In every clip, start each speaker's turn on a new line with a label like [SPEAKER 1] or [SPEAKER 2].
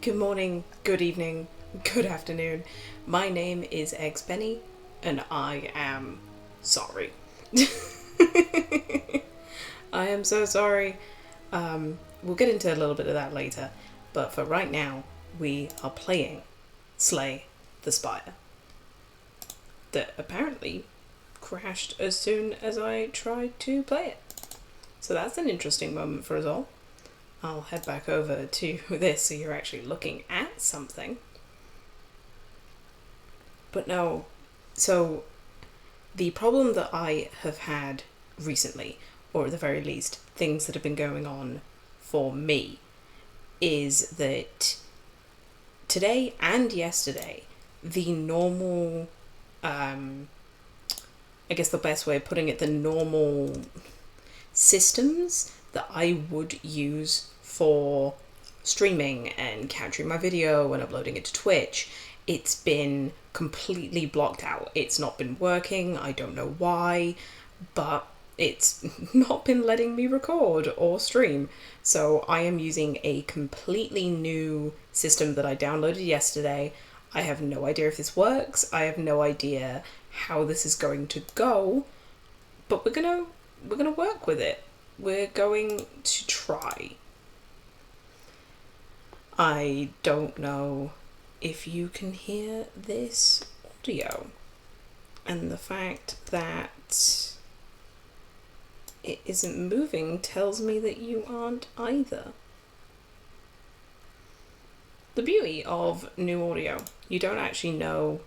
[SPEAKER 1] Good morning, good evening, good afternoon. My name is Eggs Benny, and I am sorry. I am so sorry. We'll get into a little bit of that later, but for right now, we are playing Slay the Spire. That apparently crashed as soon as I tried to play it. So that's an interesting moment for us all. I'll head back over to this so you're actually looking at something. But no, so the problem that I have had recently, or at the very least, things that have been going on for me, is that today and yesterday, the normal, I guess the best way of putting it, the normal systems that I would use for streaming and capturing my video and uploading it to Twitch, it's been completely blocked out. It's not been working. I don't know why, but it's not been letting me record or stream. So I am using a completely new system that I downloaded yesterday. I have no idea if this works. I have no idea how this is going to go, but we're gonna work with it. We're going to try. I don't know if you can hear this audio, and the fact that it isn't moving tells me that you aren't either. The beauty of new audio, you don't actually know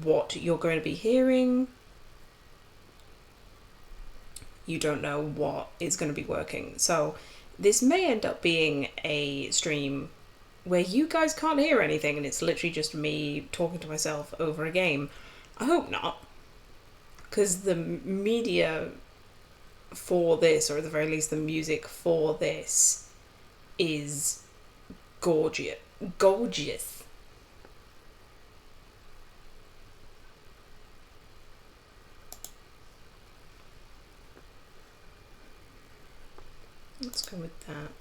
[SPEAKER 1] what you're going to be hearing. You don't know what is going to be working. So this may end up being a stream where you guys can't hear anything and it's literally just me talking to myself over a game. I hope not, because the media for this, or at the very least the music for this, is gorgeous. Let's go with that.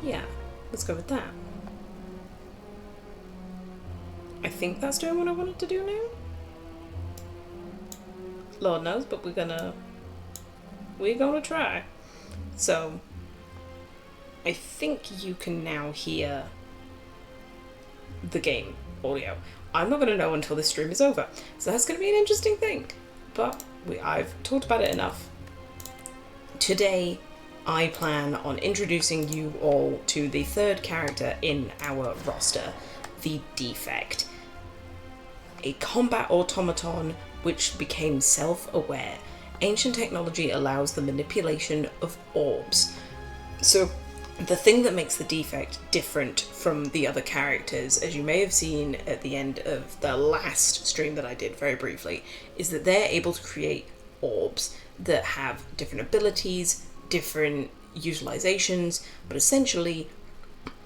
[SPEAKER 1] Yeah, let's go with that. I think that's doing what I wanted to do now. Lord knows, but we're gonna try. So I think you can now hear the game audio. I'm not going to know until this stream is over, so that's going to be an interesting thing, but I've talked about it enough. Today I plan on introducing you all to the third character in our roster, the Defect, a combat automaton which became self-aware. Ancient technology allows the manipulation of orbs. So the thing that makes the Defect different from the other characters, as you may have seen at the end of the last stream that I did very briefly, is that they're able to create orbs that have different abilities, different utilizations, but essentially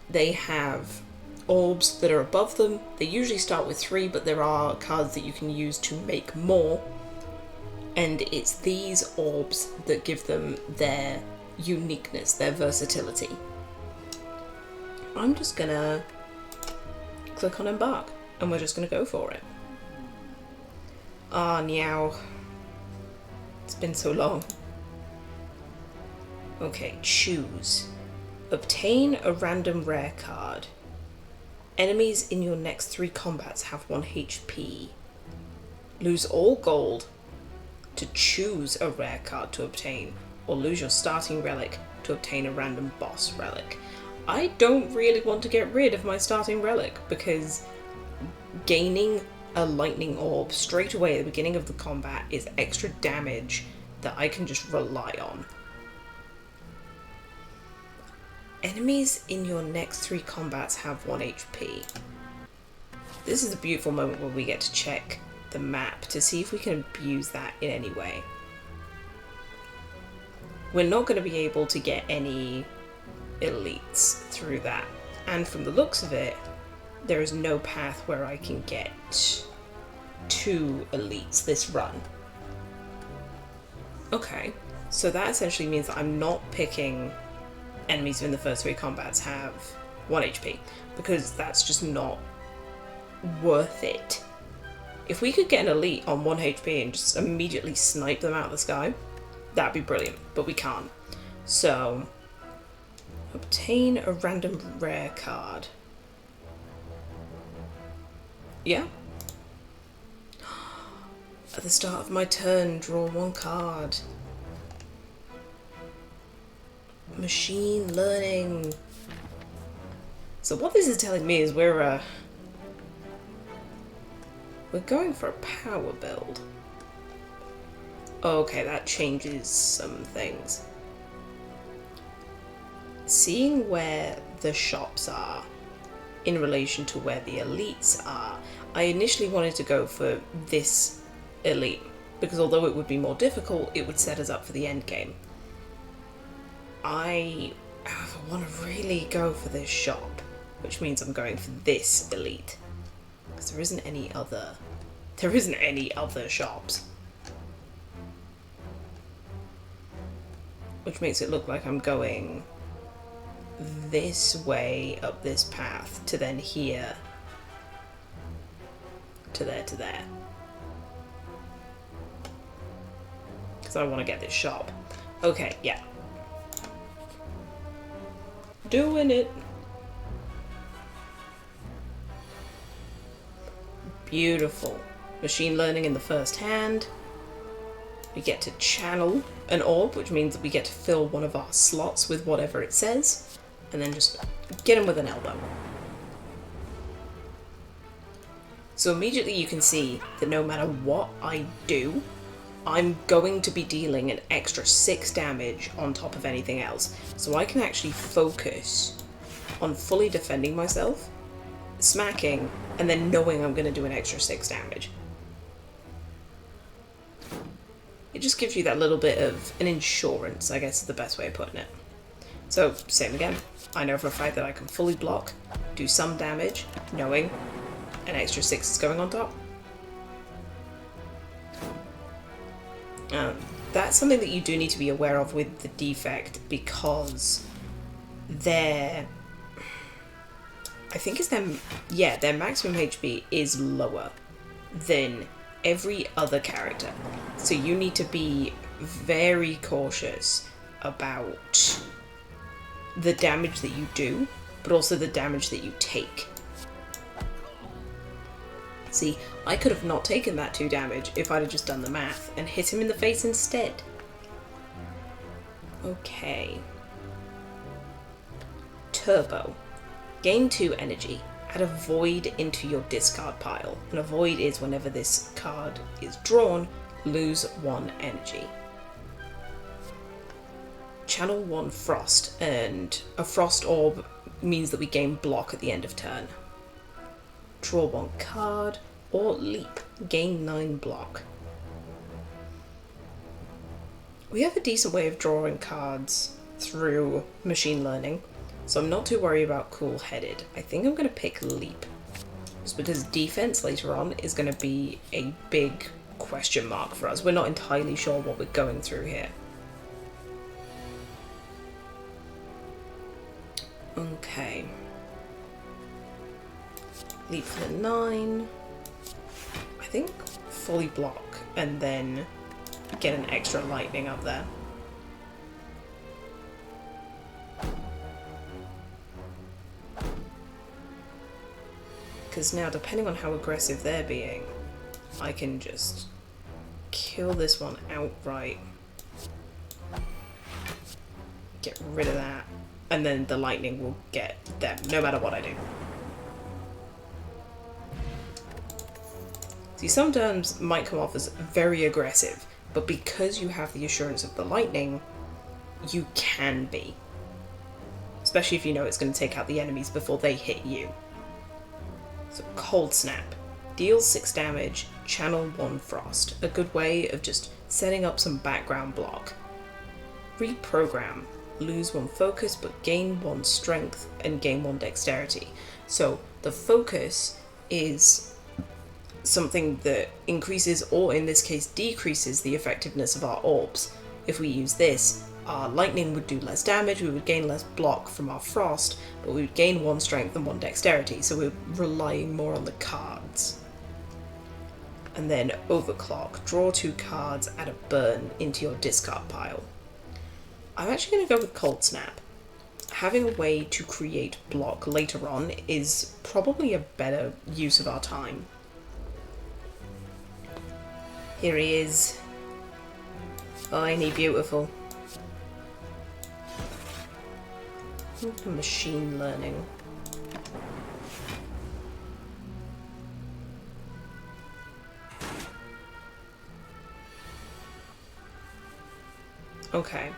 [SPEAKER 1] they have orbs that are above them. They usually start with 3, but there are cards that you can use to make more, and it's these orbs that give them their uniqueness, their versatility. I'm just gonna click on embark and we're just gonna go for it. Ah, meow. It's been so long. Okay, choose. Obtain a random rare card. Enemies in your next 3 combats have 1 HP. Lose all gold to choose a rare card to obtain, or lose your starting relic to obtain a random boss relic. I don't really want to get rid of my starting relic, because gaining a lightning orb straight away at the beginning of the combat is extra damage that I can just rely on. Enemies in your next 3 combats have 1 HP. This is a beautiful moment where we get to check the map to see if we can abuse that in any way. We're not going to be able to get any elites through that, and from the looks of it, there is no path where I can get 2 elites this run. Okay, so that essentially means that I'm not picking enemies who in the first 3 combats have 1 HP, because that's just not worth it. If we could get an elite on 1 HP and just immediately snipe them out of the sky, that'd be brilliant, but we can't. So, obtain a random rare card. Yeah. At the start of my turn, draw 1 card. Machine learning. So what this is telling me is we're going for a power build. Okay, that changes some things. Seeing where the shops are in relation to where the elites are, I initially wanted to go for this elite, because although it would be more difficult, it would set us up for the end game. I want to really go for this shop, which means I'm going for this elite, because there isn't any other shops, which makes it look like I'm going this way up this path to then here to there, because I want to get this shop. Okay, yeah, doing it. Beautiful. Machine learning in the first hand. We get to channel an orb, which means that we get to fill one of our slots with whatever it says, and then just get him with an elbow. So immediately you can see that no matter what I do, I'm going to be dealing an extra 6 damage on top of anything else. So I can actually focus on fully defending myself, smacking, and then knowing I'm going to do an extra 6 damage. It just gives you that little bit of an insurance, I guess is the best way of putting it. So, same again. I know for a fact that I can fully block, do some damage, knowing an extra 6 is going on top. That's something that you do need to be aware of with the Defect, because their maximum HP is lower than every other character. So you need to be very cautious about the damage that you do, but also the damage that you take. See, I could have not taken that 2 damage if I'd have just done the math and hit him in the face instead. Okay. Turbo. Gain 2 energy. Add a void into your discard pile. And a void is whenever this card is drawn, lose 1 energy. Channel 1 frost, and a frost orb means that we gain block at the end of turn. Draw 1 card, or leap, gain 9 block. We have a decent way of drawing cards through machine learning, so I'm not too worried about cool-headed. I think I'm going to pick leap, just because defense later on is going to be a big question mark for us. We're not entirely sure what we're going through here. Okay. Leap for the 9. I think fully block and then get an extra lightning up there. Because now, depending on how aggressive they're being, I can just kill this one outright. Get rid of that. And then the lightning will get them, no matter what I do. See, some turns might come off as very aggressive, but because you have the assurance of the lightning, you can be. Especially if you know it's going to take out the enemies before they hit you. So, Cold Snap. Deals 6 damage, channel 1 frost. A good way of just setting up some background block. Reprogram. Lose 1 focus, but gain 1 strength and gain 1 dexterity. So, the focus is something that increases, or in this case decreases, the effectiveness of our orbs. If we use this, our lightning would do less damage, we would gain less block from our frost, but we would gain 1 strength and 1 dexterity, so we're relying more on the cards. And then overclock, draw 2 cards, add a burn into your discard pile. I'm actually going to go with Cold Snap. Having a way to create block later on is probably a better use of our time. Here he is. Oh, ain't he beautiful? Machine learning. Okay,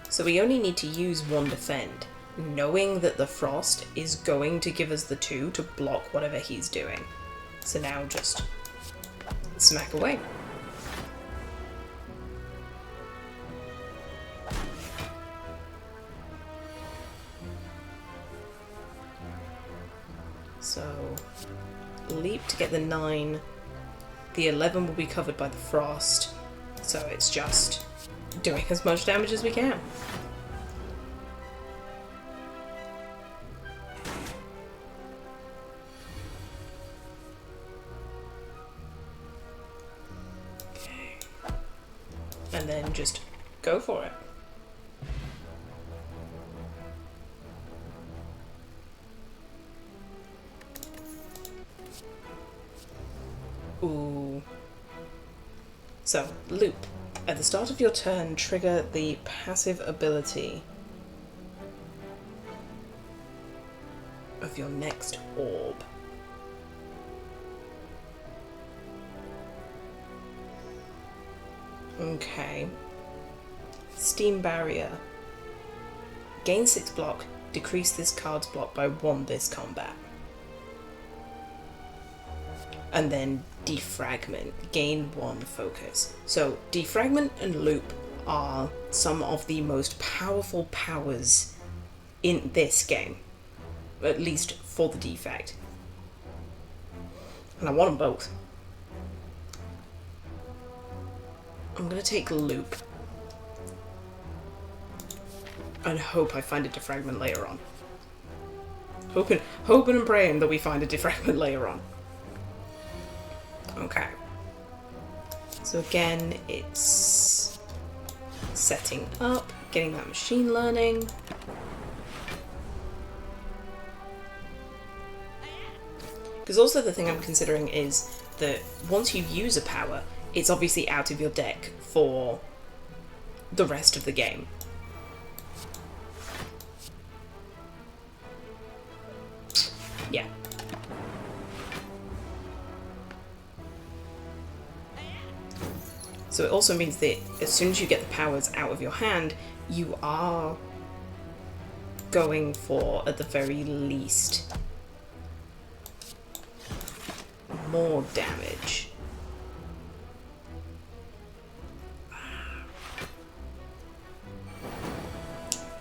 [SPEAKER 1] so we only need to use 1 defend, knowing that the frost is going to give us the 2 to block whatever he's doing. So now just smack away. So leap to get the 9. The 11 will be covered by the frost, so it's just doing as much damage as we can. Okay. And then just go for it. Ooh. So, loop. At the start of your turn, trigger the passive ability of your next orb. Okay. Steam Barrier. Gain 6 block, decrease this card's block by 1 this combat. And then Defragment, gain 1 focus. So Defragment and Loop are some of the most powerful powers in this game, at least for the Defect. And I want them both. I'm gonna take Loop and hope I find a Defragment later on. Hoping and praying that we find a Defragment later on. Okay. So again, it's setting up, getting that machine learning. Because also the thing I'm considering is that once you use a power, it's obviously out of your deck for the rest of the game. Yeah. So it also means that as soon as you get the powers out of your hand, you are going for, at the very least, more damage.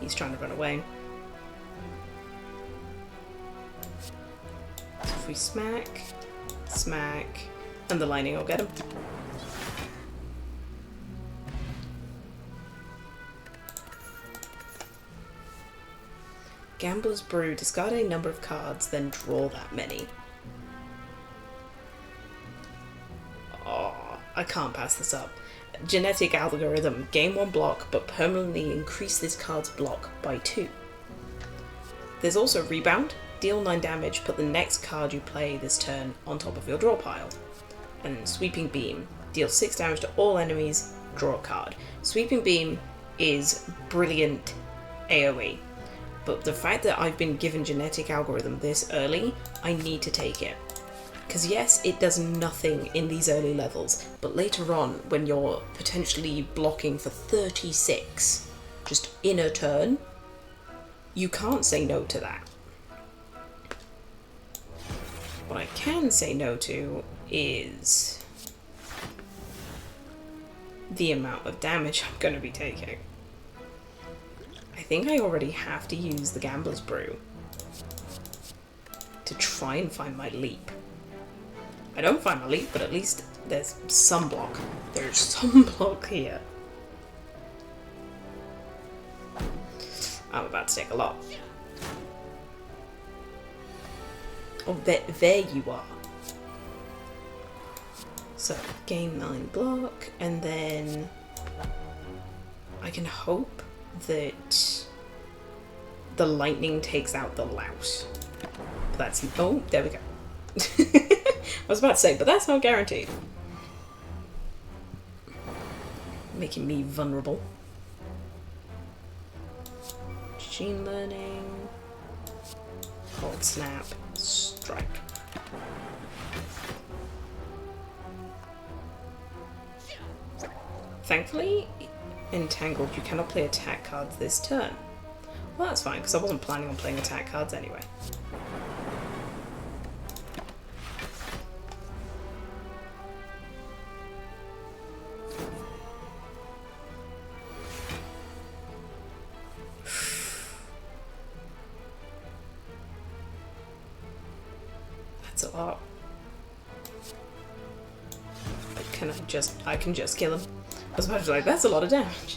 [SPEAKER 1] He's trying to run away. So if we smack, and the lightning will get him. Gambler's Brew, discard a number of cards, then draw that many. Oh, I can't pass this up. Genetic algorithm, gain 1 block, but permanently increase this card's block by 2. There's also Rebound, deal 9 damage, put the next card you play this turn on top of your draw pile. And Sweeping Beam, deal 6 damage to all enemies, draw a card. Sweeping Beam is brilliant AoE. But the fact that I've been given genetic algorithm this early, I need to take it. Because yes, it does nothing in these early levels, but later on, when you're potentially blocking for 36, just in a turn, you can't say no to that. What I can say no to is the amount of damage I'm going to be taking. I think I already have to use the Gambler's Brew to try and find my leap. I don't find my leap, but at least there's some block. There's some block here. I'm about to take a lot. Oh, there you are. So, gain 9 block, and then I can hope that the lightning takes out the louse. That's... oh, there we go. I was about to say, but that's not guaranteed. Making me vulnerable. Machine learning. Cold snap. Strike. Thankfully, Entangled, you cannot play attack cards this turn. Well, that's fine, because I wasn't planning on playing attack cards anyway. That's a lot. But I can just kill him. I was about to be like, that's a lot of damage.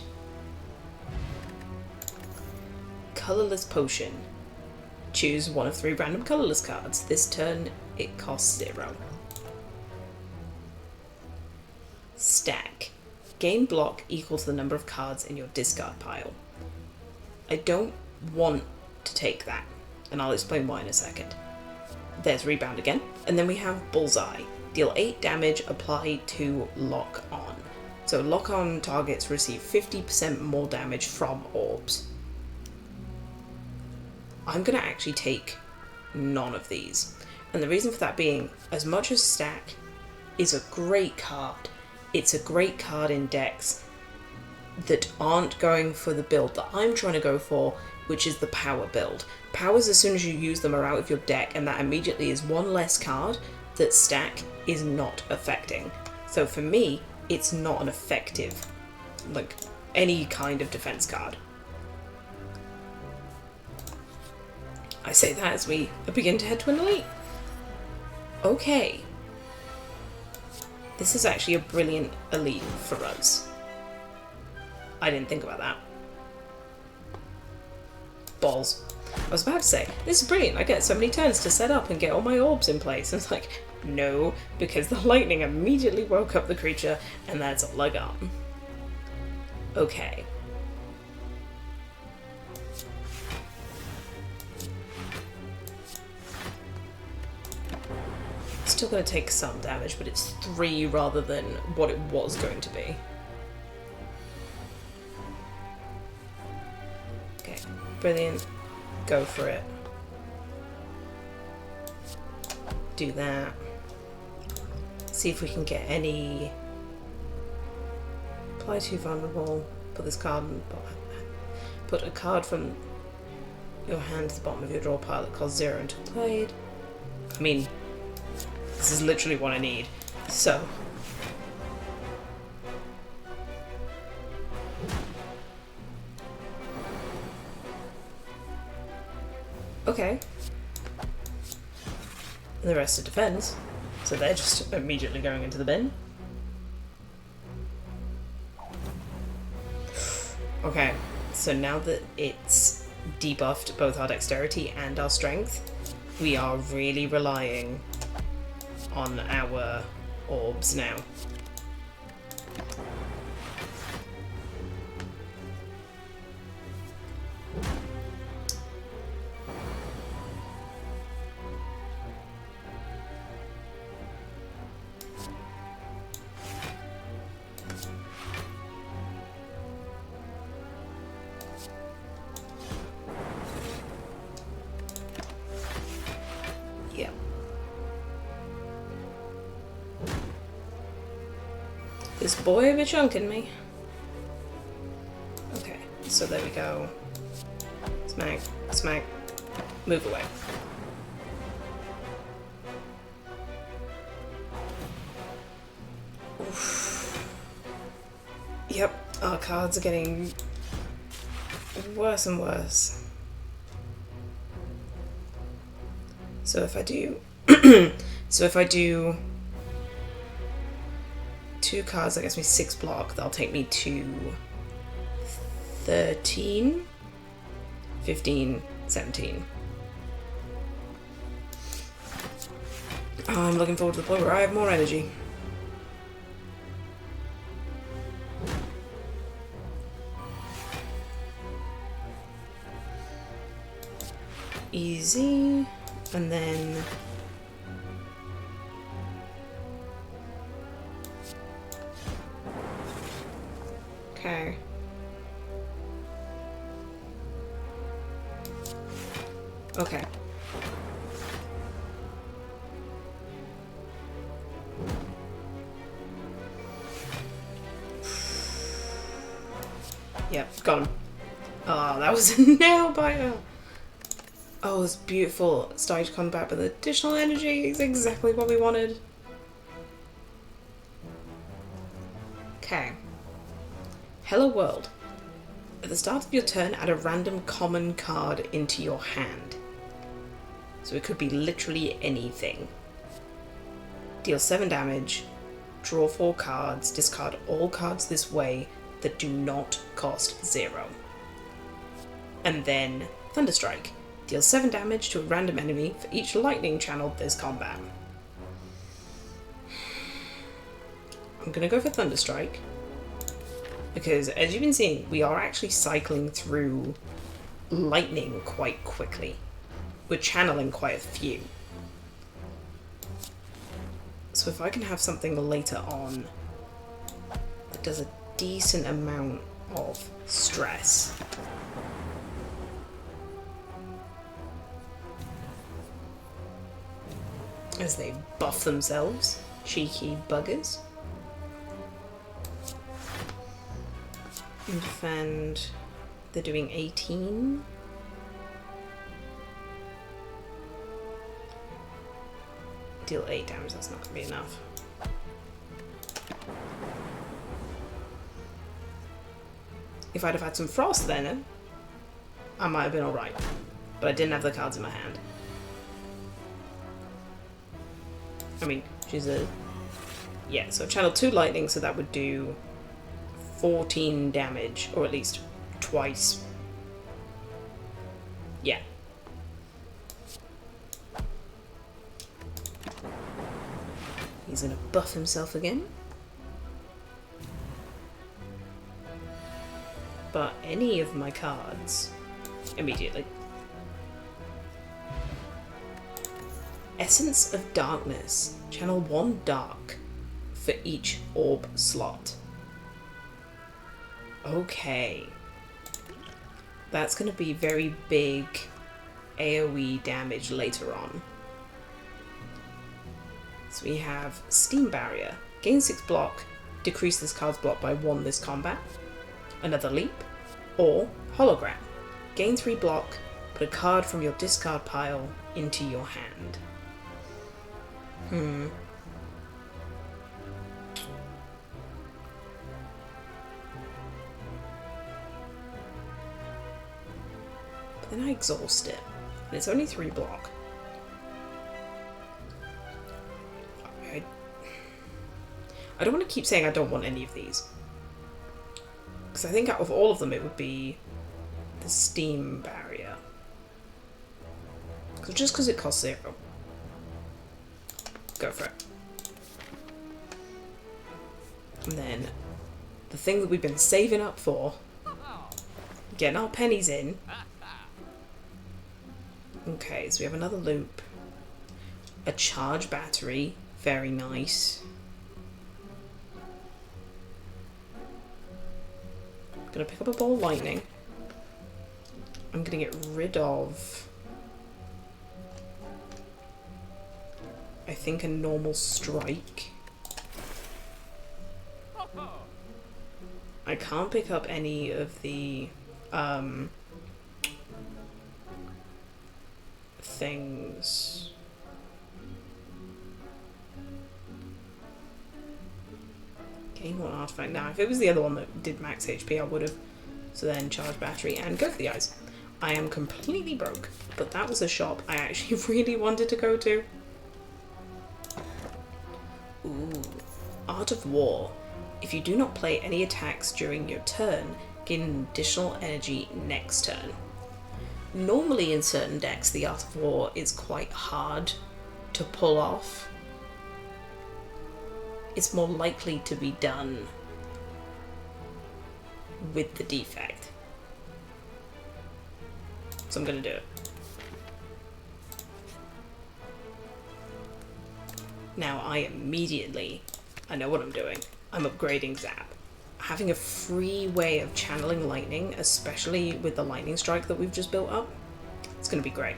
[SPEAKER 1] Colorless Potion. Choose one of 3 random colorless cards. This turn, it costs 0. Stack. Gain block equal to the number of cards in your discard pile. I don't want to take that, and I'll explain why in a second. There's Rebound again, and then we have Bullseye. Deal 8 damage, apply to Lock On. So Lock On targets receive 50% more damage from orbs. I'm going to actually take none of these. And the reason for that being, as much as Stack is a great card, it's a great card in decks that aren't going for the build that I'm trying to go for, which is the power build. Powers, as soon as you use them, are out of your deck, and that immediately is one less card that Stack is not affecting. So for me, it's not an effective, like, any kind of defense card. I say that as we begin to head to an elite. Okay. This is actually a brilliant elite for us. I didn't think about that. Balls. I was about to say, this is brilliant. I get so many turns to set up and get all my orbs in place. And it's like, no, because the lightning immediately woke up the creature, and that's all I got. Okay. Still going to take some damage, but it's 3 rather than what it was going to be. Okay, brilliant. Go for it. Do that. See if we can get any... Apply to vulnerable. Put this card in... Put a card from your hand to the bottom of your draw pile that costs 0 until played. I mean... This is literally what I need. So. Okay. And the rest are defense. So they're just immediately going into the bin. Okay. So now that it's debuffed both our dexterity and our strength, we are really relying on our orbs now. Yeah. This boy be chunking me. Okay, so there we go. Smack, smack, move away. Oof. Yep, our cards are getting worse and worse. So if I do 2 cards, that gets me 6 block. That'll take me to 13, 15, 17. I'm looking forward to the point where I have more energy. Easy, and then okay. Okay. Yep, got him. Oh, that was a nail biter. Oh, it's beautiful. Stage combat with additional energy is exactly what we wanted. Okay. Hello world. At the start of your turn, add a random common card into your hand. So it could be literally anything. Deal 7 damage, draw 4 cards, discard all cards this way that do not cost 0. And then Thunderstrike. Deal 7 damage to a random enemy for each lightning channeled this combat. I'm gonna go for Thunderstrike, because as you've been seeing, we are actually cycling through lightning quite quickly. We're channeling quite a few. So if I can have something later on that does a decent amount of stress. As they buff themselves, cheeky buggers. And defend, they're doing 18. Deal 8 damage, that's not going to be enough. If I'd have had some frost then, I might have been alright. But I didn't have the cards in my hand. I mean, she's a... Yeah, so I've channeled 2 lightning, so that would do 14 damage, or at least twice. Yeah. He's gonna buff himself again. But any of my cards immediately. Essence of Darkness. Channel 1 dark for each orb slot. Okay. That's going to be very big AoE damage later on. So we have Steam Barrier. Gain 6 block. Decrease this card's block by 1 this combat. Another Leap. Or Hologram. Gain 3 block. Put a card from your discard pile into your hand. But then I exhaust it. And it's only 3 block. I don't want to keep saying I don't want any of these. Because I think out of all of them it would be the Steam Barrier. Just because it costs 0. Go for it. And then the thing that we've been saving up for, getting our pennies in. Okay, so we have another loop. A charge battery, very nice. Gonna pick up a ball of lightning. I'm gonna get rid of, I think, a normal strike. I can't pick up any of the things. Gain 1 artifact. Now, if it was the other one that did max HP, I would have. So then charge battery and go for the eyes. I am completely broke, but that was a shop I actually really wanted to go to. Ooh, Art of War. If you do not play any attacks during your turn, gain an additional energy next turn. Normally in certain decks, the Art of War is quite hard to pull off. It's more likely to be done with the Defect. So I'm going to do it. Now I know what I'm doing. I'm upgrading Zap. Having a free way of channeling lightning, especially with the lightning strike that we've just built up, it's going to be great.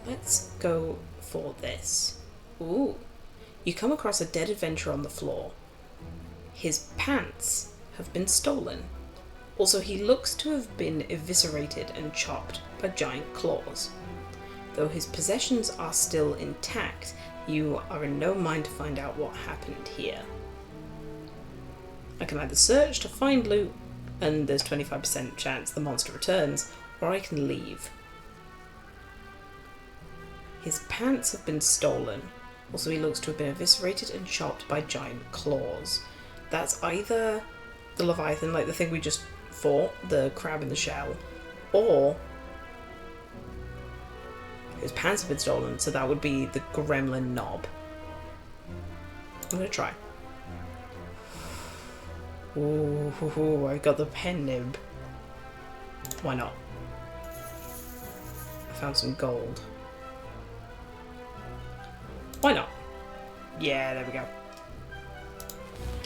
[SPEAKER 1] Let's go for this. Ooh. You come across a dead adventurer on the floor. His pants have been stolen. Also, he looks to have been eviscerated and chopped by giant claws. Though his possessions are still intact, you are in no mind to find out what happened here. I can either search to find loot, and there's 25% chance the monster returns, or I can leave. His pants have been stolen. Also, he looks to have been eviscerated and chopped by giant claws. That's either the Leviathan, like the thing we just fought, the crab in the shell, or his pants have been stolen, so that would be the gremlin knob. I'm gonna try. Ooh, I got the pen nib. Why not? I found some gold. Why not? Yeah, there we go.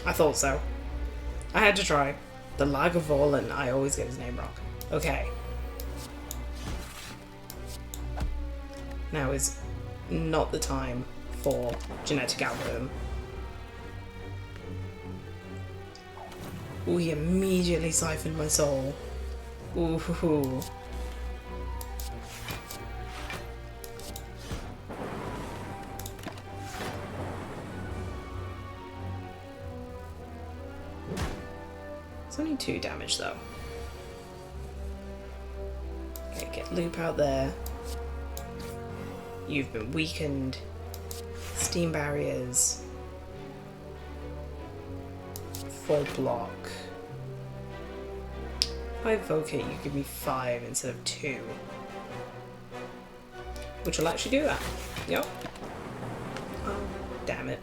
[SPEAKER 1] I thought so. I had to try. The Lagavulin, I always get his name wrong. Okay. Now is not the time for genetic algorithm. Ooh, he immediately siphoned my soul. Ooh, hoo, hoo. It's only 2 damage though. Okay, get Loop out there. You've been weakened. Steam barriers. Full block. If I evoke it, you give me 5 instead of 2. Which will actually do that. Yep. Oh, damn it.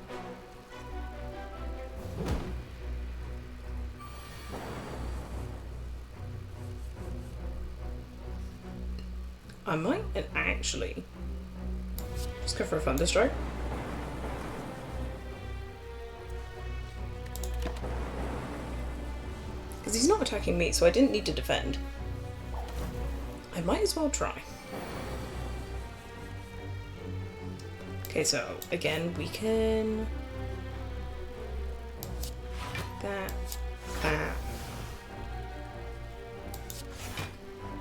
[SPEAKER 1] I might actually just go for a Thunder Strike. Because he's not attacking me, so I didn't need to defend. I might as well try. Okay, so again, we can... That.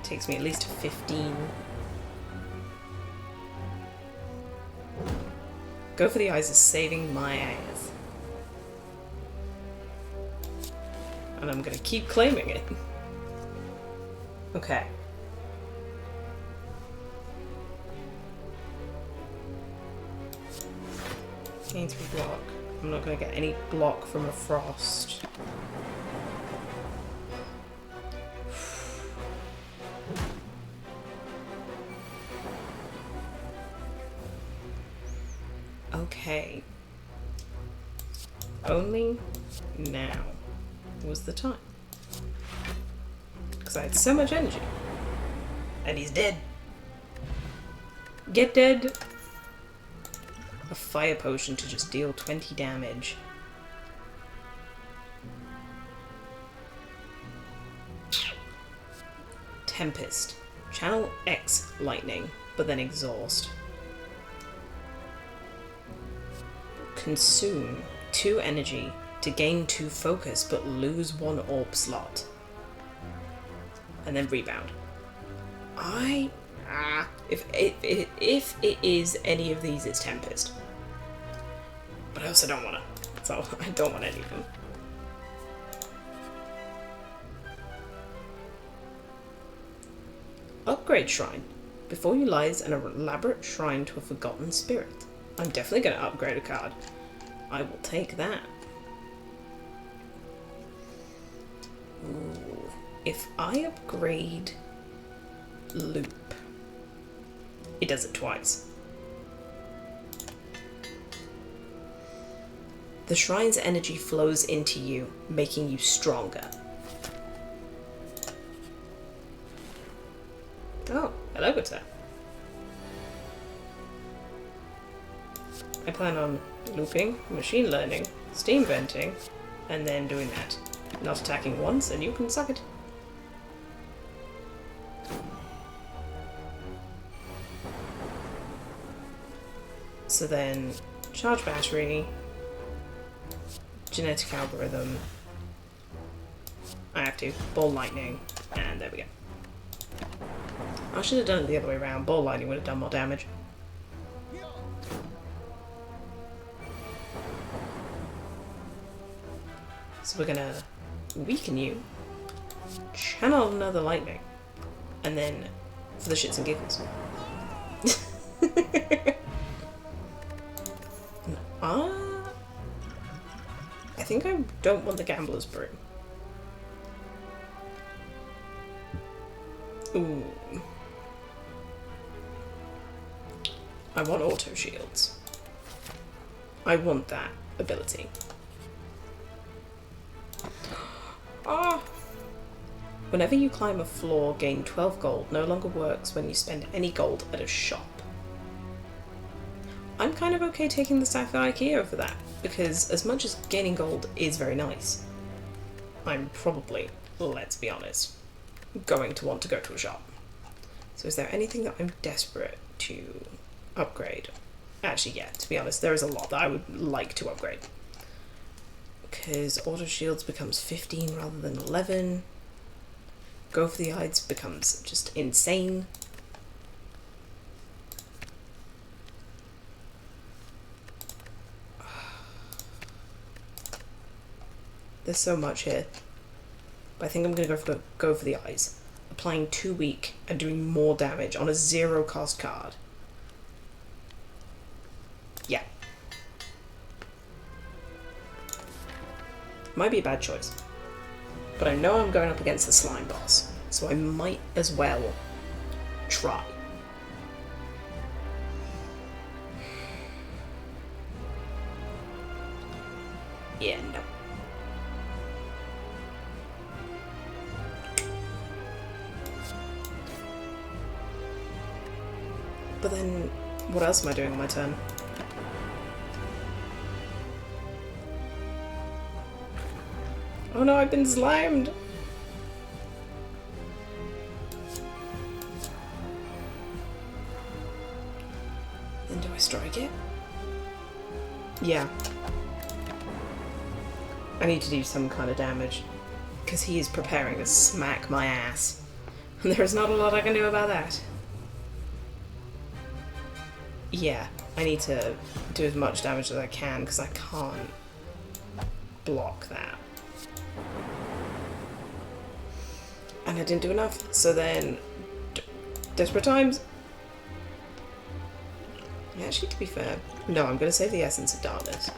[SPEAKER 1] Takes me at least to 15. Go for the Eyes is saving my ass. And I'm gonna keep claiming it. Okay. Gain 3 block. I'm not gonna get any block from a frost. Okay. Only now was the time. Because I had so much energy. And he's dead. Get dead. A fire potion to just deal 20 damage. Tempest. Channel X lightning, but then exhaust. Consume 2 energy to gain 2 focus but lose 1 orb slot. And then rebound. If it is any of these, it's Tempest. But I also don't want to. So I don't want any of them. Upgrade Shrine. Before you lies an elaborate shrine to a forgotten spirit. I'm definitely going to upgrade a card. I will take that. Ooh. If I upgrade loop, it does it twice. The shrine's energy flows into you, making you stronger. Oh, hello, good sir. I plan on looping, machine learning, steam venting, and then doing that. Not attacking once, and you can suck it. So then, charge battery, genetic algorithm, I have to, ball lightning, and there we go. I should have done it the other way around. Ball lightning would have done more damage. So we're gonna weaken you, channel another lightning, and then for the shits and giggles. I think I don't want the Gambler's Brew. Ooh. I want auto shields. I want that ability. Ah! Whenever you climb a floor, gain 12 gold. No longer works when you spend any gold at a shop. I'm kind of okay taking the sapphire key over that, because as much as gaining gold is very nice, I'm probably, let's be honest, going to want to go to a shop. So is there anything that I'm desperate to upgrade? Actually, yeah, to be honest, there is a lot that I would like to upgrade. Because auto shields becomes 15 rather than 11. Go for the eyes becomes just insane. There's so much here. But I think I'm going to go for the eyes. Applying 2 weak and doing more damage on a 0 cost card. Yeah. Might be a bad choice. But I know I'm going up against the slime boss, so I might as well try. Yeah, no. But then, what else am I doing on my turn? Oh no, I've been slimed! Then do I strike it? Yeah. I need to do some kind of damage, because he is preparing to smack my ass. And there is not a lot I can do about that. Yeah, I need to do as much damage as I can, because I can't block that. And I didn't do enough, so then... Desperate times! Yeah, actually, to be fair, no, I'm going to save the Essence of Darkness.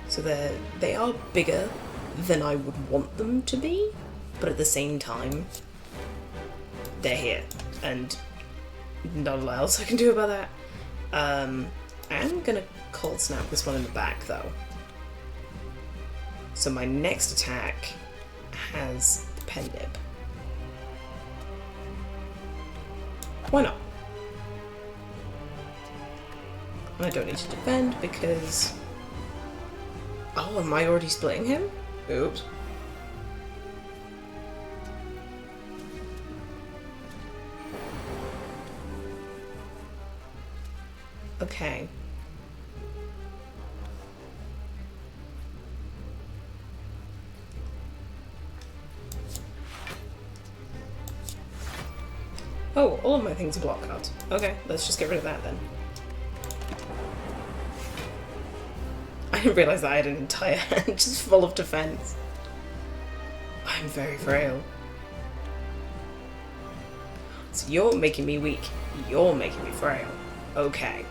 [SPEAKER 1] So they are bigger than I would want them to be, but at the same time, they're here, and not a lot else I can do about that. I am going to Cold Snap this one in the back, though. So my next attack has the pen nib. Why not? And I don't need to defend because... Oh, am I already splitting him? Oops. Okay. Oh, all of my things are block cards. Okay, let's just get rid of that then. I didn't realise that I had an entire hand just full of defense. I'm very frail. So you're making me weak. You're making me frail. Okay.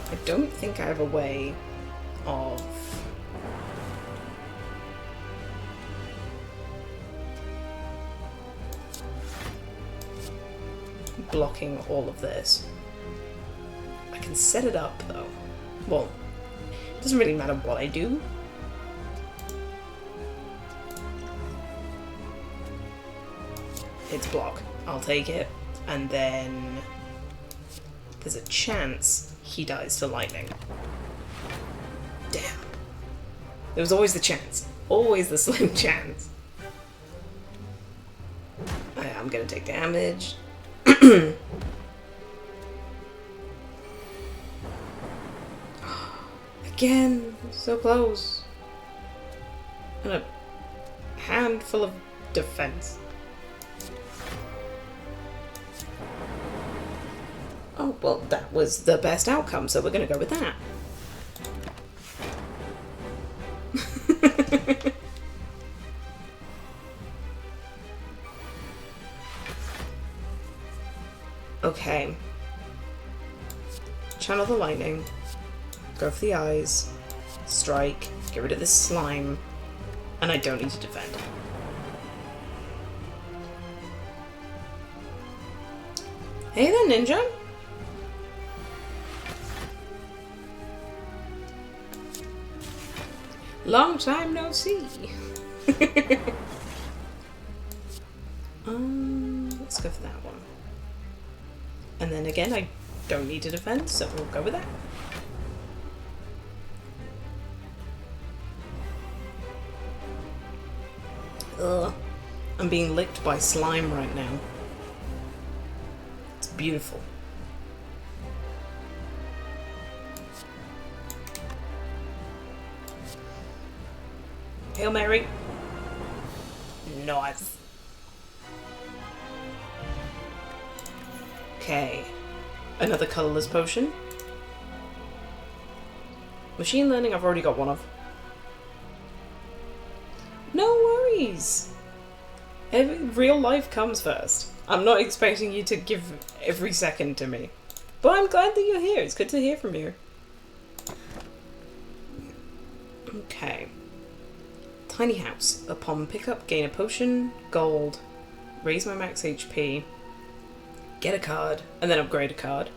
[SPEAKER 1] I don't think I have a way of blocking all of this. I can set it up though. Well, it doesn't really matter what I do. It's block. I'll take it. And then there's a chance he dies to lightning. Damn. There was always the chance. Always the slim chance. I'm gonna take damage. Again, so close. And a handful of defense. Oh, well, that was the best outcome, so we're gonna go with that. Okay. Channel the lightning. Go for the eyes. Strike. Get rid of this slime. And I don't need to defend. Hey there, ninja! Long time no see. Let's go for that one. And then again, I don't need to defend, so we'll go with that. Ugh. I'm being licked by slime right now. It's beautiful. Hail Mary. Nice. Okay. Another colourless potion. Machine learning, I've already got one of. No worries. Real life comes first. I'm not expecting you to give every second to me. But I'm glad that you're here. It's good to hear from you. Okay. Tiny house. Upon pickup, gain a potion, gold, raise my max HP, get a card, and then upgrade a card.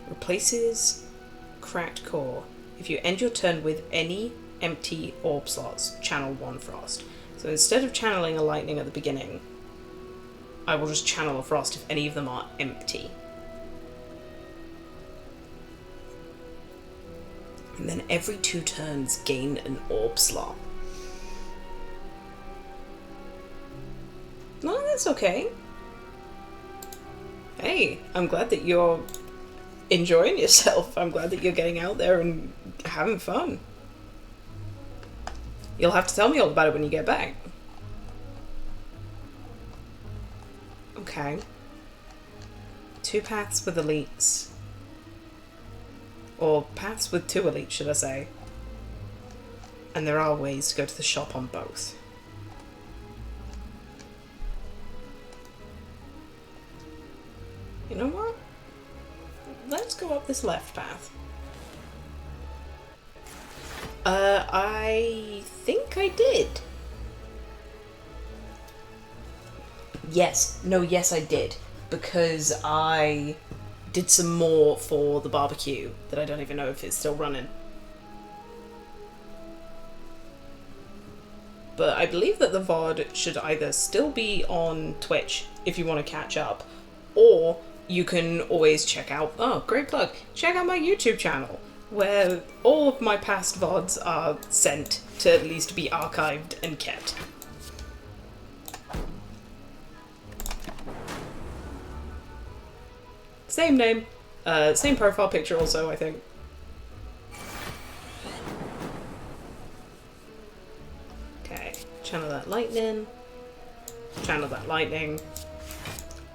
[SPEAKER 1] Replaces cracked core. If you end your turn with any empty orb slots, channel one frost. So instead of channeling a lightning at the beginning, I will just channel a frost if any of them are empty. And then every 2 turns, gain an orb slot. No, that's okay. Hey, I'm glad that you're enjoying yourself. I'm glad that you're getting out there and having fun. You'll have to tell me all about it when you get back. Okay. 2 paths with elites. Or paths with 2 elites, should I say. And there are ways to go to the shop on both. You know what? Let's go up this left path. I think I did. Yes. No, yes I did. Because I did some more for the barbecue that I don't even know if it's still running. But I believe that the VOD should either still be on Twitch if you want to catch up, or you can always check out, oh, great plug, check out my YouTube channel, where all of my past VODs are sent to at least be archived and kept. Same name, same profile picture also, I think. Okay, channel that lightning,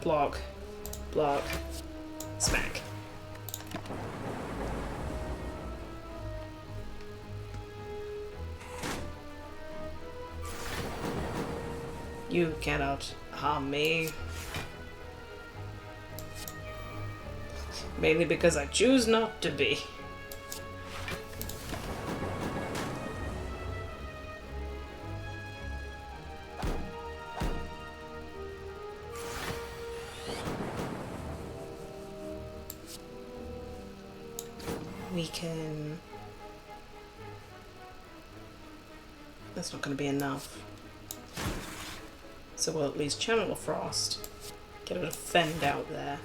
[SPEAKER 1] block, block, smack. You cannot harm me. Mainly because I choose not to be. We can... That's not going to be enough. So we'll at least channel a frost. Get a defend out there.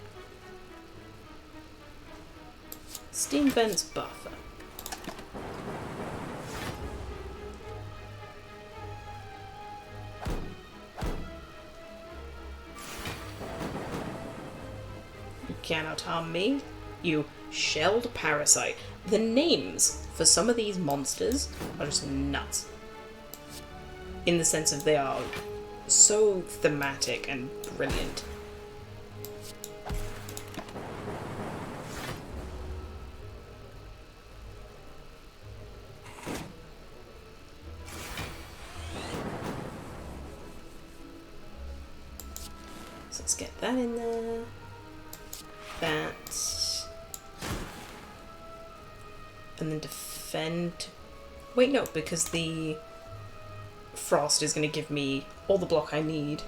[SPEAKER 1] Steam vents buffer. You cannot harm me, you shelled parasite. The names for some of these monsters are just nuts. In the sense of they are so thematic and brilliant. So let's get that in there. That. And then defend. Wait, no, because the frost is going to give me all the block I need.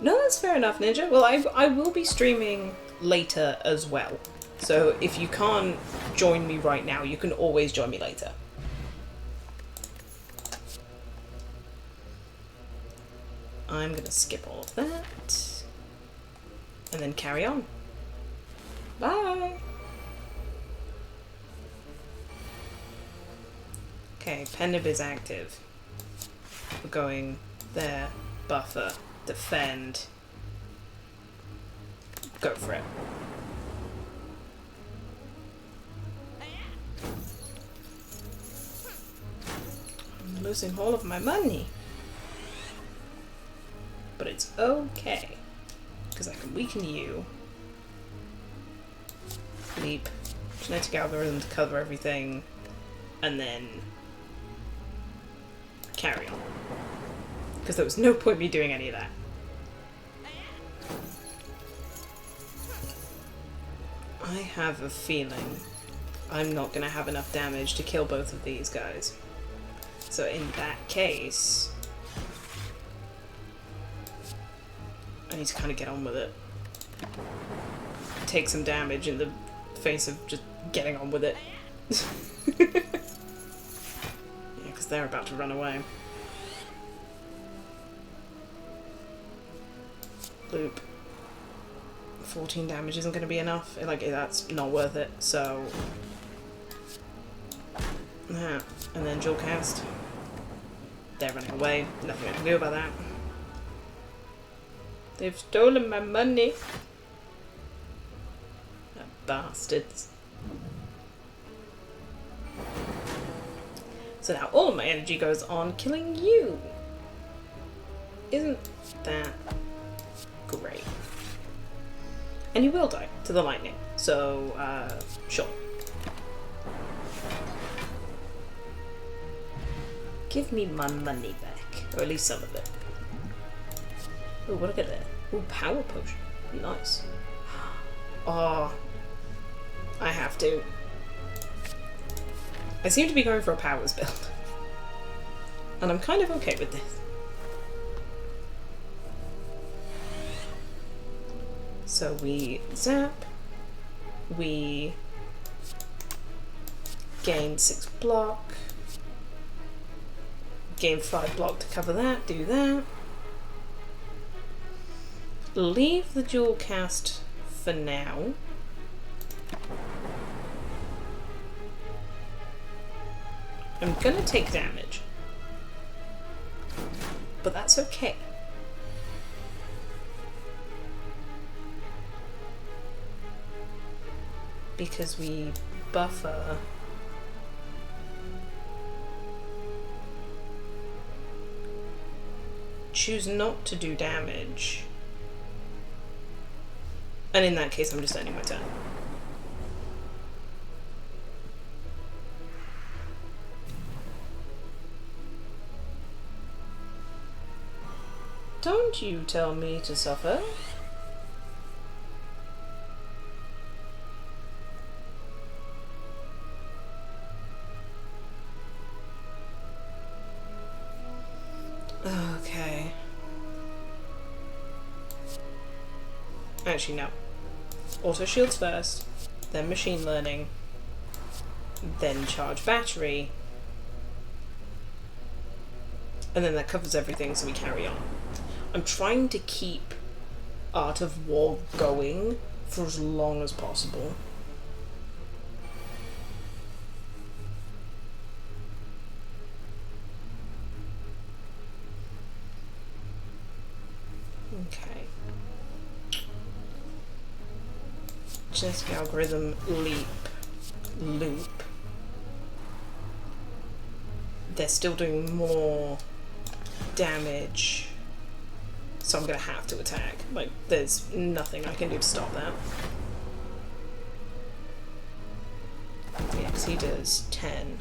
[SPEAKER 1] No, that's fair enough, Ninja. Well, I will be streaming later as well. So if you can't join me right now, you can always join me later. I'm going to skip all of that. And then carry on. Bye! Okay, Pendib is active. We're going there, buffer, defend. Go for it. I'm losing all of my money. But it's okay. Because I can weaken you. Leap. Genetic algorithm to cover everything. And then carry on. Because there was no point me doing any of that. I have a feeling I'm not going to have enough damage to kill both of these guys. So in that case, I need to kind of get on with it. Take some damage in the face of just getting on with it. Yeah, because they're about to run away. Loop. 14 damage isn't going to be enough. Like, that's not worth it, so... Yeah. And then dual cast. They're running away. Nothing I can do about that. They've stolen my money. That bastards. So now all of my energy goes on killing you. Isn't that great? And you will die to the lightning. So, sure. Give me my money back. Or at least some of it. Oh, what look at that. Oh, power potion. Nice. Oh. I have to. I seem to be going for a powers build. And I'm kind of okay with this. So we zap. We gain 6 block. Gain 5 block to cover that. Do that. Leave the dual cast for now. I'm gonna take damage. But that's okay. Because we buffer. Choose not to do damage. And in that case, I'm just ending my turn. Don't you tell me to suffer. Okay. Actually, no. Auto shields first, then machine learning, then charge battery, and then that covers everything, so we carry on. I'm trying to keep Art of War going for as long as possible. Okay. Genetic algorithm loop. They're still doing more damage, so I'm gonna have to attack. Like, there's nothing I can do to stop that. Yeah, because he does 10.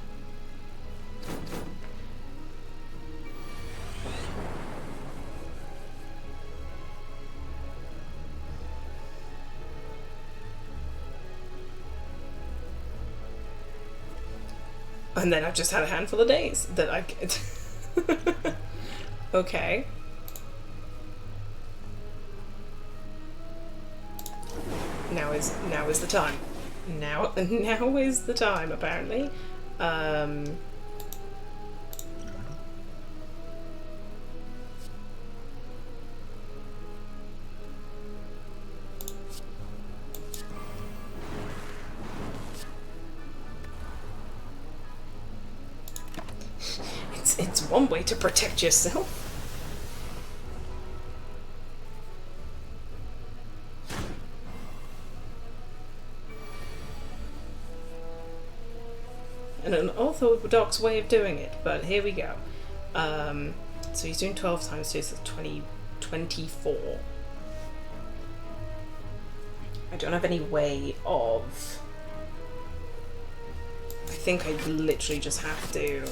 [SPEAKER 1] And then I've just had a handful of days that I get. Okay. Now is the time. Now is the time, apparently. It's one way to protect yourself. And an orthodox way of doing it, but here we go. So he's doing 12 times 2, so 24. I don't have any way of... I think I literally just have to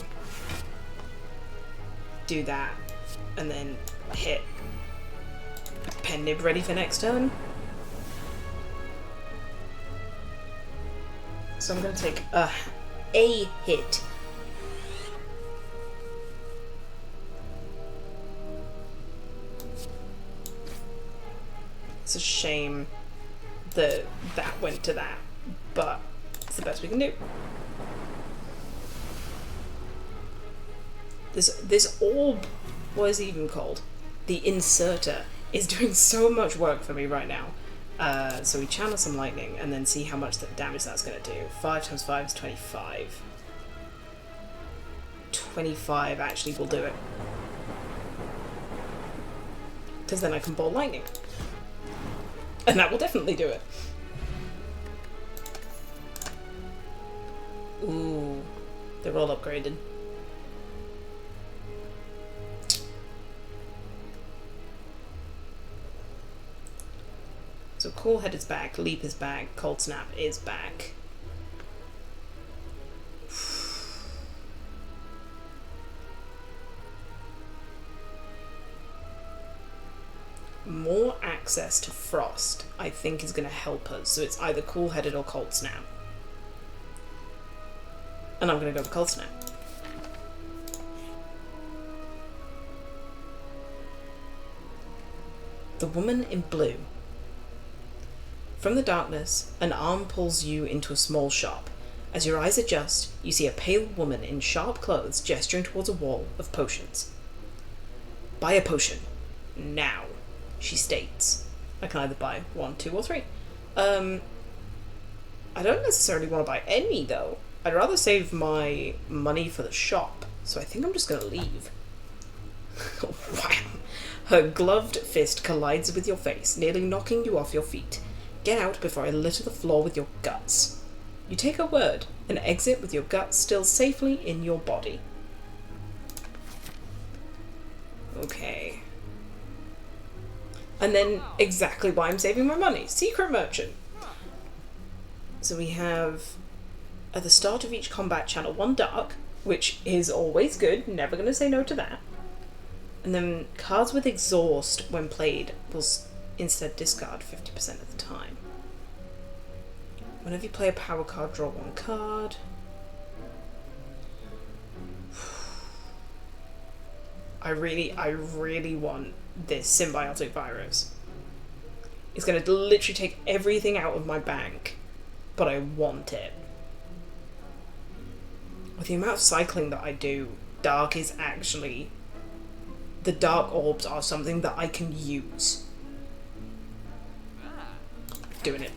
[SPEAKER 1] do that and then hit pen nib ready for next turn. So I'm going to take a hit. It's a shame that that went to that, but it's the best we can do. This orb, what is it even called? The inserter is doing so much work for me right now. So we channel some lightning and then see how much damage that's going to do. 5 times 5 is 25. 25 actually will do it. Because then I can ball lightning. And that will definitely do it. Ooh, they're all upgraded. So Cool Head is back, Leap is back, Cold Snap is back. More access to Frost, I think, is going to help us. So it's either Cool Headed or Cold Snap. And I'm going to go with Cold Snap. The Woman in Blue. From the darkness, an arm pulls you into a small shop. As your eyes adjust, you see a pale woman in sharp clothes gesturing towards a wall of potions. Buy a potion. Now, she states. I can either buy 1, 2, or 3. I don't necessarily want to buy any, though. I'd rather save my money for the shop, so I think I'm just going to leave. Wow. Her gloved fist collides with your face, nearly knocking you off your feet. Get out before I litter the floor with your guts. You take her word and exit with your guts still safely in your body. Okay. And then exactly why I'm saving my money. Secret Merchant. So we have, at the start of each combat channel, 1 dark, which is always good. Never going to say no to that. And then cards with exhaust when played will instead discard 50% of the time. Whenever you play a power card, draw one card. I really want this symbiotic virus. It's going to literally take everything out of my bank, but I want it. With the amount of cycling that I do, dark is actually... The dark orbs are something that I can use. Doing it.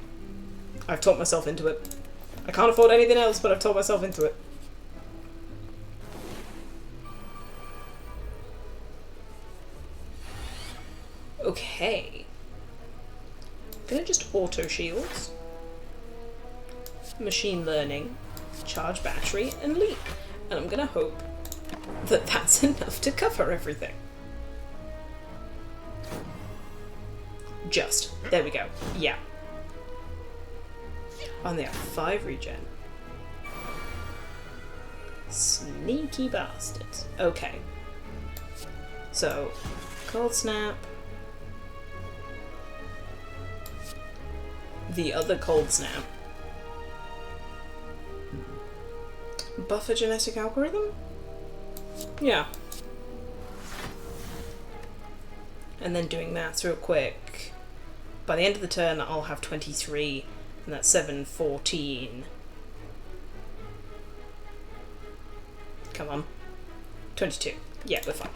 [SPEAKER 1] I've talked myself into it. I can't afford anything else, but I've talked myself into it. Okay. I'm gonna just auto shields, machine learning, charge battery, and leap. And I'm gonna hope that that's enough to cover everything. Just. There we go. Yeah. And they have 5 regen. Sneaky bastards. Okay. So, cold snap. The other cold snap. Buffer genetic algorithm? Yeah. And then doing maths real quick. By the end of the turn, I'll have 23, and that's 7, 14. Come on. 22. Yeah, we're fine.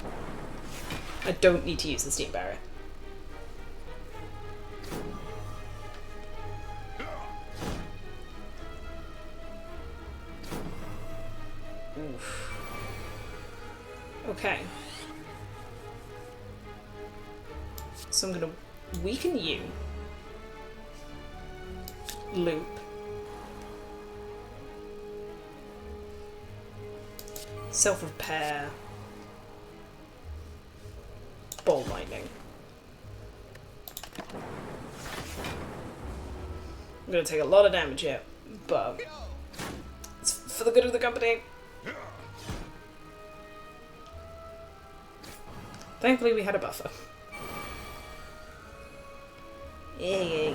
[SPEAKER 1] I don't need to use the steam barrier. Oof. Okay. So I'm gonna weaken you. Loop. Self-repair. Ball lightning. I'm gonna take a lot of damage here, but it's for the good of the company. Thankfully we had a buffer. Yeah.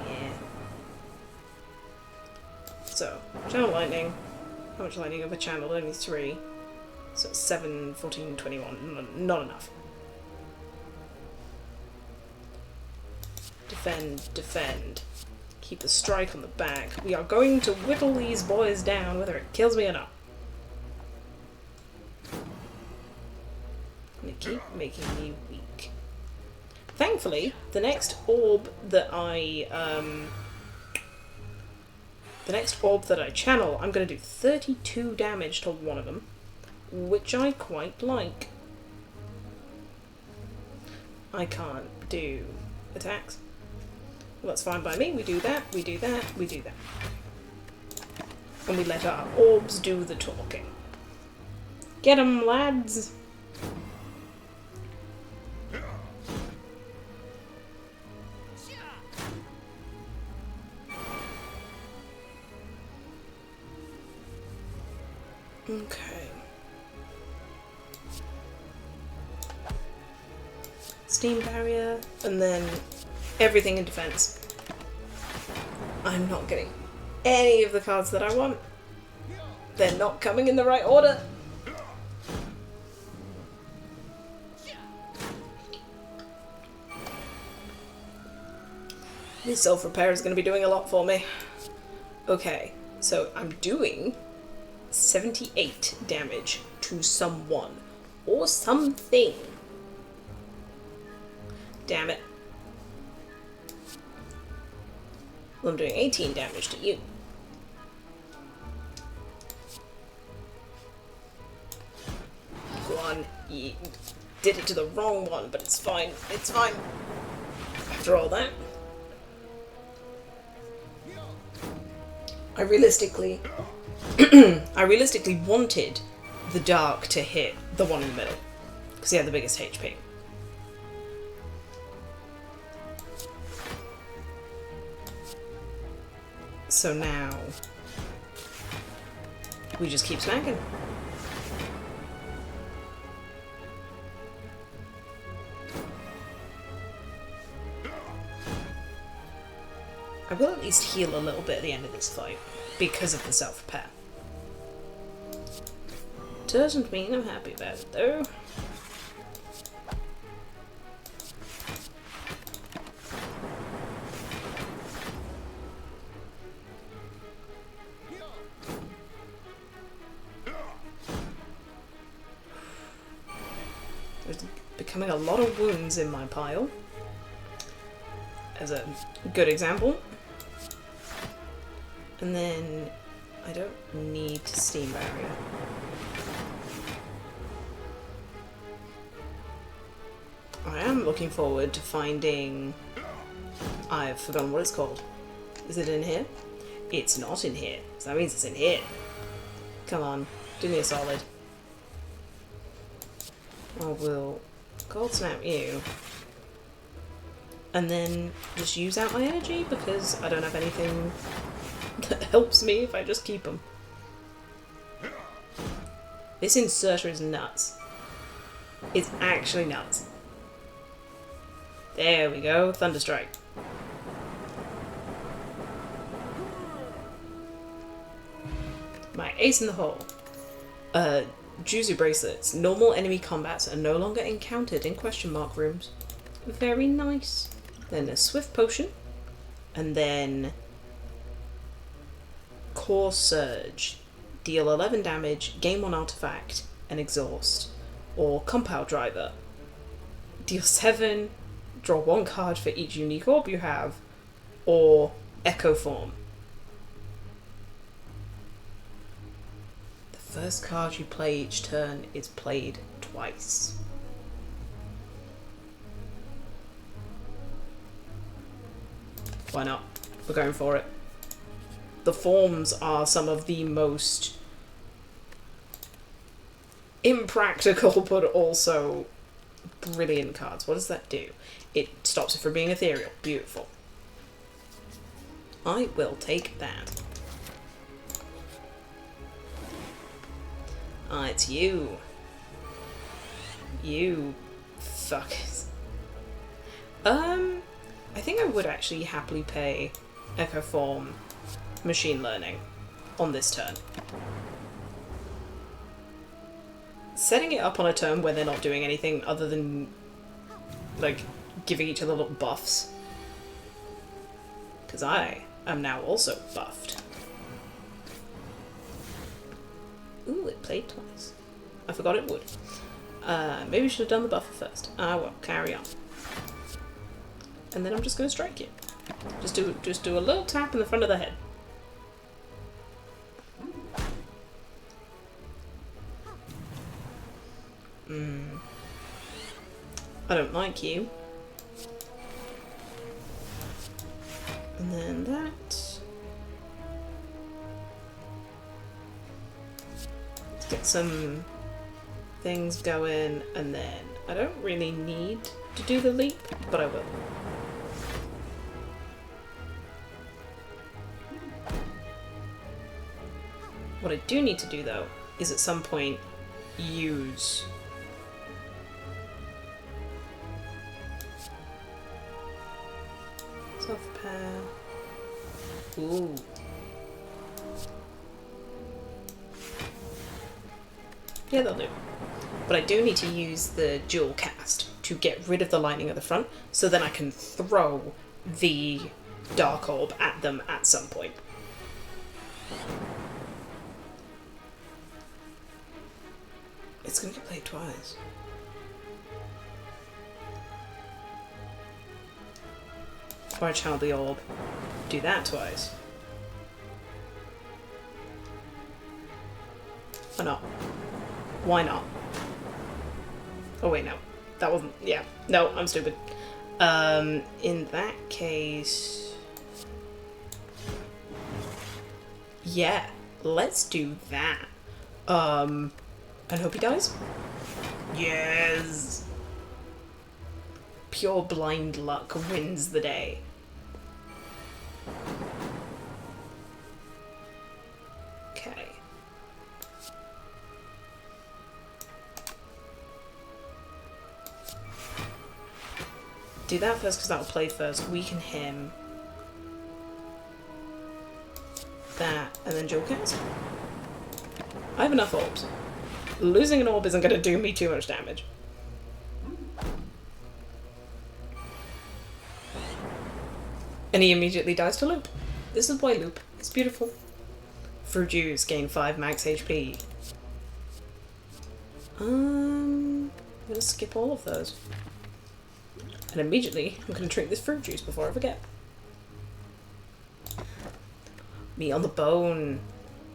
[SPEAKER 1] So, channel lightning. How much lightning have I channeled? Only 3. So it's 7, 14, 21. Not enough. Defend. Keep the strike on the back. We are going to whittle these boys down, whether it kills me or not. They keep making me weak. Thankfully, the next orb that I channel, I'm going to do 32 damage to one of them, which I quite like. I can't do attacks. Well, that's fine by me. We do that, we do that, we do that. And we let our orbs do the talking. Get 'em, lads! Okay. Steam barrier, and then everything in defense. I'm not getting any of the cards that I want. They're not coming in the right order. This self-repair is going to be doing a lot for me. Okay, so I'm doing 78 damage to someone or something. Damn it. Well, I'm doing 18 damage to you. Go on, you did it to the wrong one, but it's fine. It's fine. After all that, I realistically wanted the dark to hit the one in the middle, because he had the biggest HP. So now we just keep smacking. I will at least heal a little bit at the end of this fight, because of the self-repair. Doesn't mean I'm happy about it, though. There's becoming a lot of wounds in my pile. As a good example. And then I don't need to steam barrier. I am looking forward to finding... I've forgotten what it's called. Is it in here? It's not in here, so that means it's in here. Come on, do me a solid. I will cold snap you. And then just use out my energy because I don't have anything that helps me if I just keep them. This inserter is nuts. It's actually nuts. There we go, Thunderstrike. My ace in the hole. Juzu bracelets. Normal enemy combats are no longer encountered in question mark rooms. Very nice. Then a swift potion. And then Core Surge. Deal 11 damage, gain 1 artifact, and exhaust. Or Compound Driver. Deal 7, draw 1 card for each unique orb you have. Or Echo Form. The first card you play each turn is played twice. Why not? We're going for it. The forms are some of the most impractical but also brilliant cards. What does that do? It stops it from being ethereal. Beautiful. I will take that. Ah, it's you. You fuckers. I think I would actually happily pay Echo Form Machine Learning on this turn. Setting it up on a turn where they're not doing anything other than, like, giving each other little buffs. Because I am now also buffed. Ooh, it played twice. I forgot it would. Maybe we should have done the buffer first. Ah, well, carry on. And then I'm just going to strike you. Just do a little tap in the front of the head. I don't like you. And then that. Let's get some things going, and then I don't really need to do the leap, but I will. What I do need to do, though, is at some point use self-repair. Ooh. Yeah, they'll do. But I do need to use the dual cast to get rid of the lining at the front, so then I can throw the Dark Orb at them at some point. It's gonna get played twice. Or I channel the orb. Do that twice. Or not. Why not? Oh wait, no. That wasn't... yeah. No, I'm stupid. In that case... yeah, let's do that. And hope he dies? Yes! Pure blind luck wins the day. Okay. Do that first because that'll play first. Weaken him. that, and then Jewel Cast. I have enough orbs. Losing an orb isn't going to do me too much damage. And he immediately dies to Loop. This is why Loop is beautiful. Fruit Juice, gain 5 max HP. I'm going to skip all of those. And immediately, I'm going to drink this fruit juice before I forget. Meat on the bone.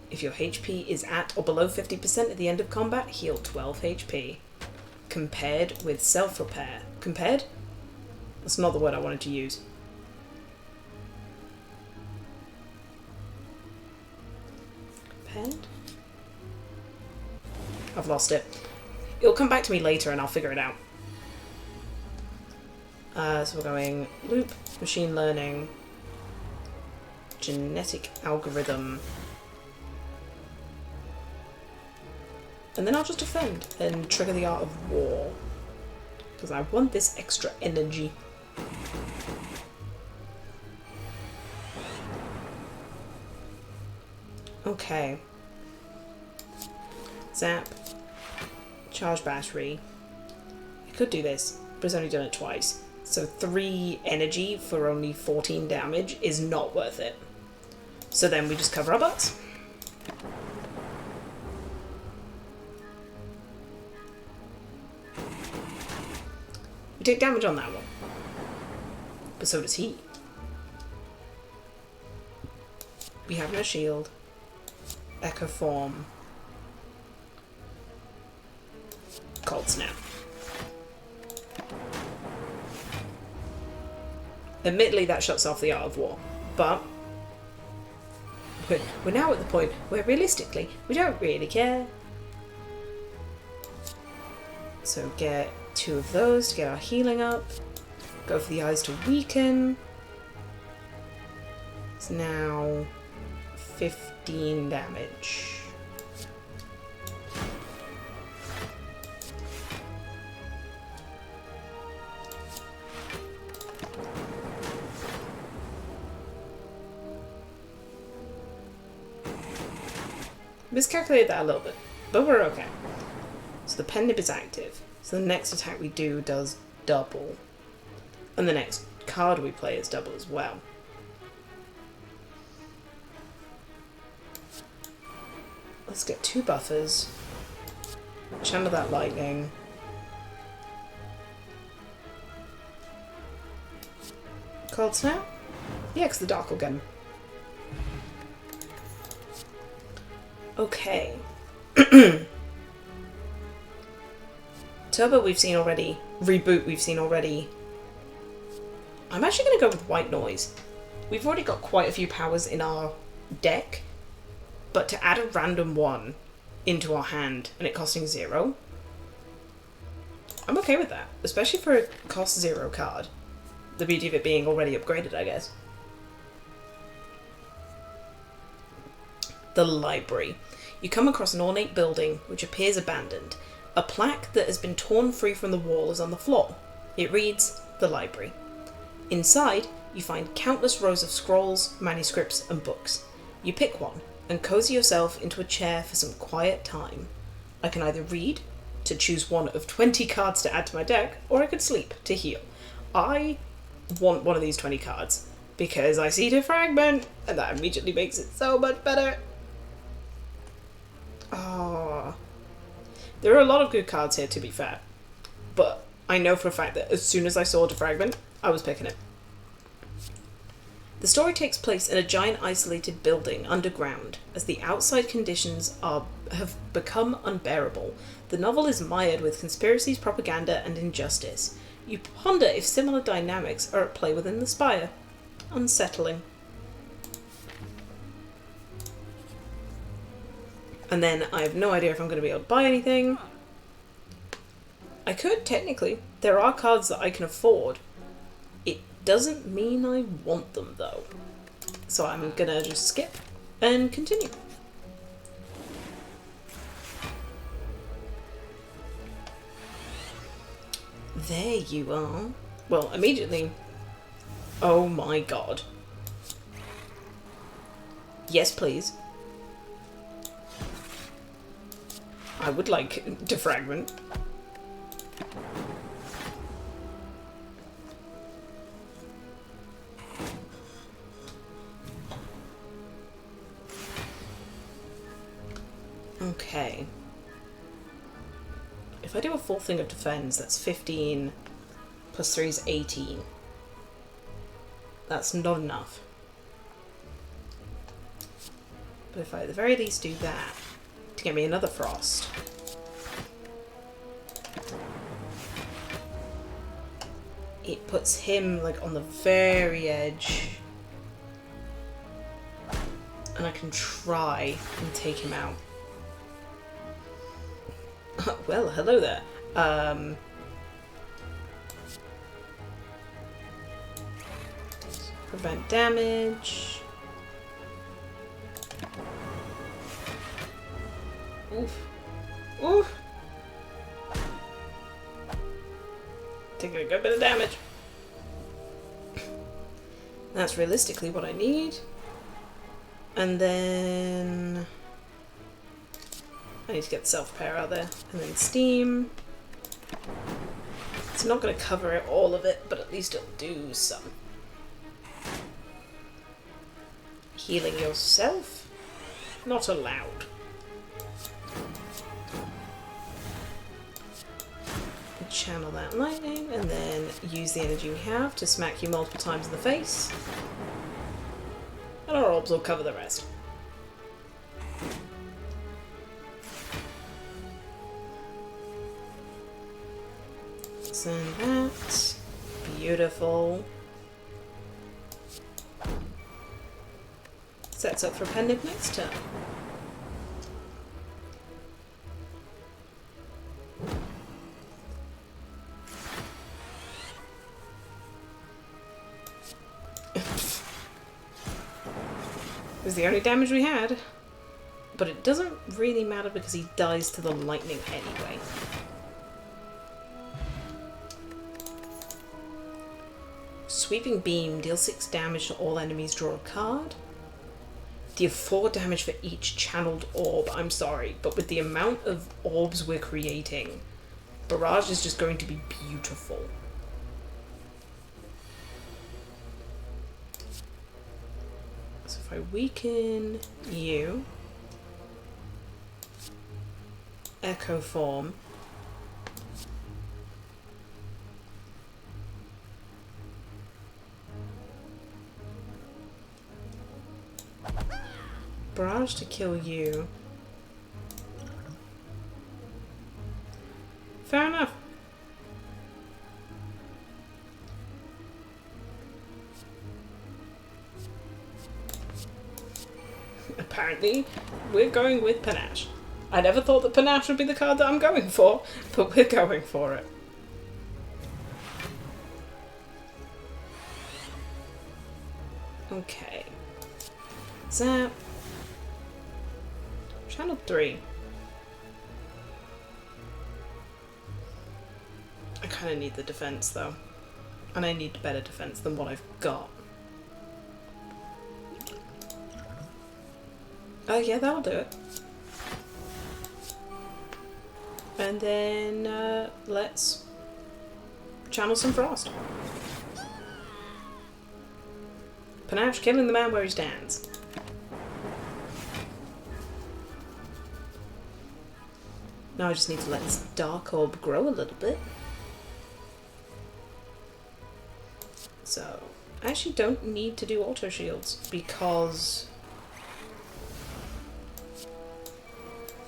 [SPEAKER 1] If your HP is at or below 50% at the end of combat, heal 12 HP. Compared with self-repair. Compared? That's not the word I wanted to use. Compared? I've lost it. It'll come back to me later and I'll figure it out. So we're going loop, machine learning, genetic algorithm. And then I'll just defend and trigger the Art of War. Because I want this extra energy. Okay. Zap. Charge battery. I could do this, but it's only done it twice. So 3 energy for only 14 damage is not worth it. So then we just cover our butts. We take damage on that one. But so does he. We have no shield. Echo form. Cold snap. Admittedly, that shuts off the Art of War, but we're now at the point where realistically we don't really care. So get 2 of those to get our healing up. Go for the eyes to weaken. It's now 15 damage. Miscalculated that a little bit, but we're okay. So the pen nib is active. So the next attack we do does double. And the next card we play is double as well. Let's get 2 buffers. Channel that lightning. Cold snap? Yeah, because the dark will get him. Okay. Turbo we've seen already. Reboot we've seen already. I'm actually going to go with White Noise. We've already got quite a few powers in our deck, but to add a random one into our hand and it costing 0, I'm okay with that. Especially for a cost 0 card. The beauty of it being already upgraded, I guess. The library. You come across an ornate building which appears abandoned. A plaque that has been torn free from the wall is on the floor. It reads, "The Library." Inside, you find countless rows of scrolls, manuscripts, and books. You pick one and cozy yourself into a chair for some quiet time. I can either read, to choose one of 20 cards to add to my deck, or I could sleep, to heal. I want one of these 20 cards, because I see Defragment, and that immediately makes it so much better. Oh, there are a lot of good cards here, to be fair, but I know for a fact that as soon as I saw Defragment, I was picking it. The story takes place in a giant isolated building underground. As the outside conditions have become unbearable, the novel is mired with conspiracies, propaganda, and injustice. You ponder if similar dynamics are at play within the Spire. Unsettling. And then I have no idea if I'm going to be able to buy anything. I could, technically. There are cards that I can afford. It doesn't mean I want them, though. So I'm going to just skip and continue. There you are. Well, immediately... Oh my god. Yes, please. I would like defragment. Okay. If I do a full thing of defense, that's 15 plus 3 is 18. That's not enough. But if I at the very least do that to get me another frost. It puts him like on the very edge. And I can try and take him out. Well, hello there. Prevent damage. Oof. Oof. Taking a good bit of damage. That's realistically what I need. And then I need to get the self-repair out there. And then steam. It's not going to cover it, all of it, but at least it'll do some. Healing yourself? Not allowed. Channel that lightning, and then use the energy we have to smack you multiple times in the face. And our orbs will cover the rest. Send that. Beautiful. Sets up for Pendant next turn. It was the only damage we had. But it doesn't really matter because he dies to the lightning anyway. Sweeping Beam, deal 6 damage to all enemies, draw a card. Deal 4 damage for each channeled orb. I'm sorry, but with the amount of orbs we're creating, Barrage is just going to be beautiful. So if I weaken you, Echo Form, Barrage to kill you. Fair enough. Apparently, we're going with Panache. I never thought that Panache would be the card that I'm going for, but we're going for it. Okay. Zap. Channel 3. I kind of need the defense though. And I need better defense than what I've got. Oh yeah, that'll do it. And then let's channel some frost. Panache killing the man where he stands. Now I just need to let this dark orb grow a little bit. So, I actually don't need to do auto shields because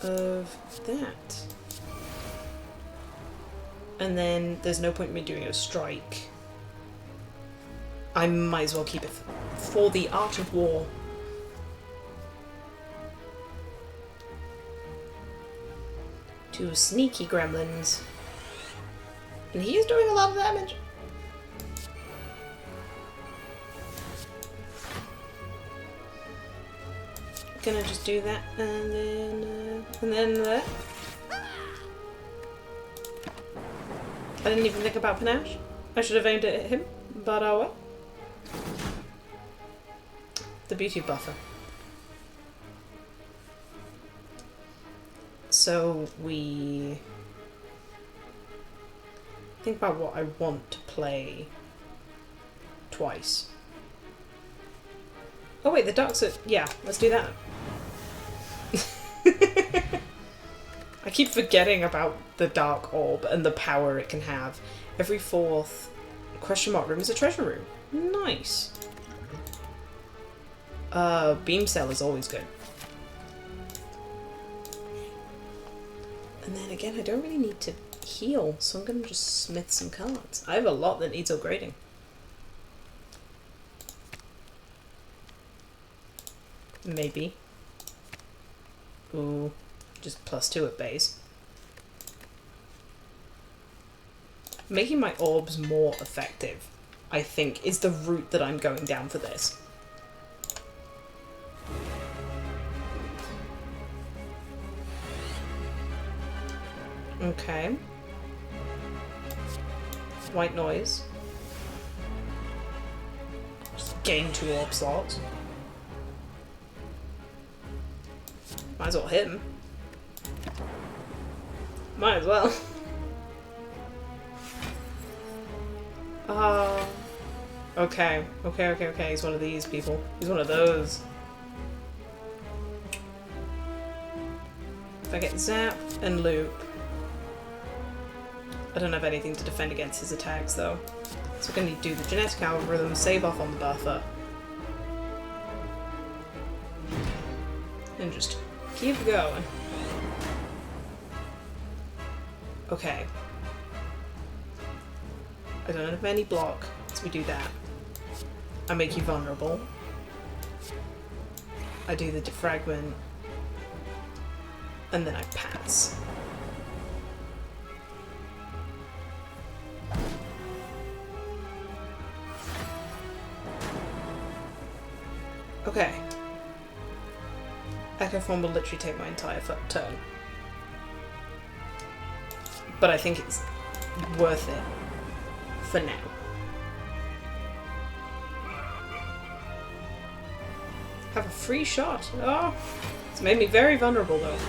[SPEAKER 1] of that. And then there's no point in me doing a strike. I might as well keep it for the art of war. Two sneaky gremlins. And he is doing a lot of damage. Gonna just do that and then that. I didn't even think about Panache. I should have aimed it at him, but oh well. The beauty buffer. So we think about what I want to play twice. Oh wait, the darks are... Yeah, let's do that. I keep forgetting about the dark orb and the power it can have. Every fourth question mark room is a treasure room. Nice. Beam cell is always good. And then again, I don't really need to heal, so I'm gonna just smith some cards. I have a lot that needs upgrading. Maybe. Ooh, just +2 at base. Making my orbs more effective, I think, is the route that I'm going down for this. Okay. White noise. Just gain 2 orb slots. Might as well hit him. Might as well. Okay. Okay. He's one of these people. He's one of those. If I get zap and loop. I don't have anything to defend against his attacks though. So we're going to do the genetic algorithm, save off on the buffer. And just keep going. Okay. I don't have any block, so we do that. I make you vulnerable. I do the defragment. And then I pass. Okay. Echo Form will literally take my entire turn. But I think it's worth it for now. Have a free shot. Oh, it's made me very vulnerable though.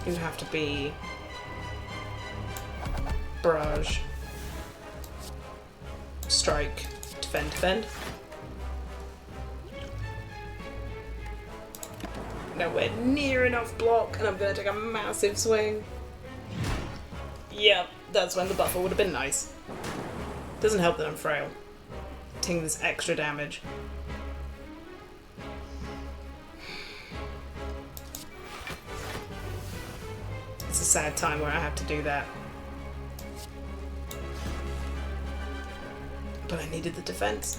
[SPEAKER 1] You have to be barrage, strike, defend. Nowhere near enough block, and I'm gonna take a massive swing. Yep, that's when the buffer would have been nice. Doesn't help that I'm frail. Taking this extra damage. It's a sad time where I have to do that. But I needed the defense.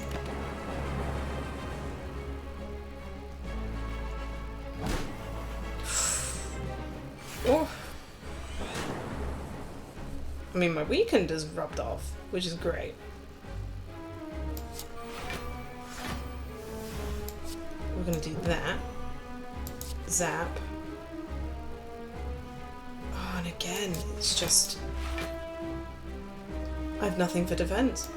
[SPEAKER 1] Oh. I mean, my weakened is rubbed off, which is great. We're gonna do that. Zap. Oh, and again, it's just... I have nothing for defense.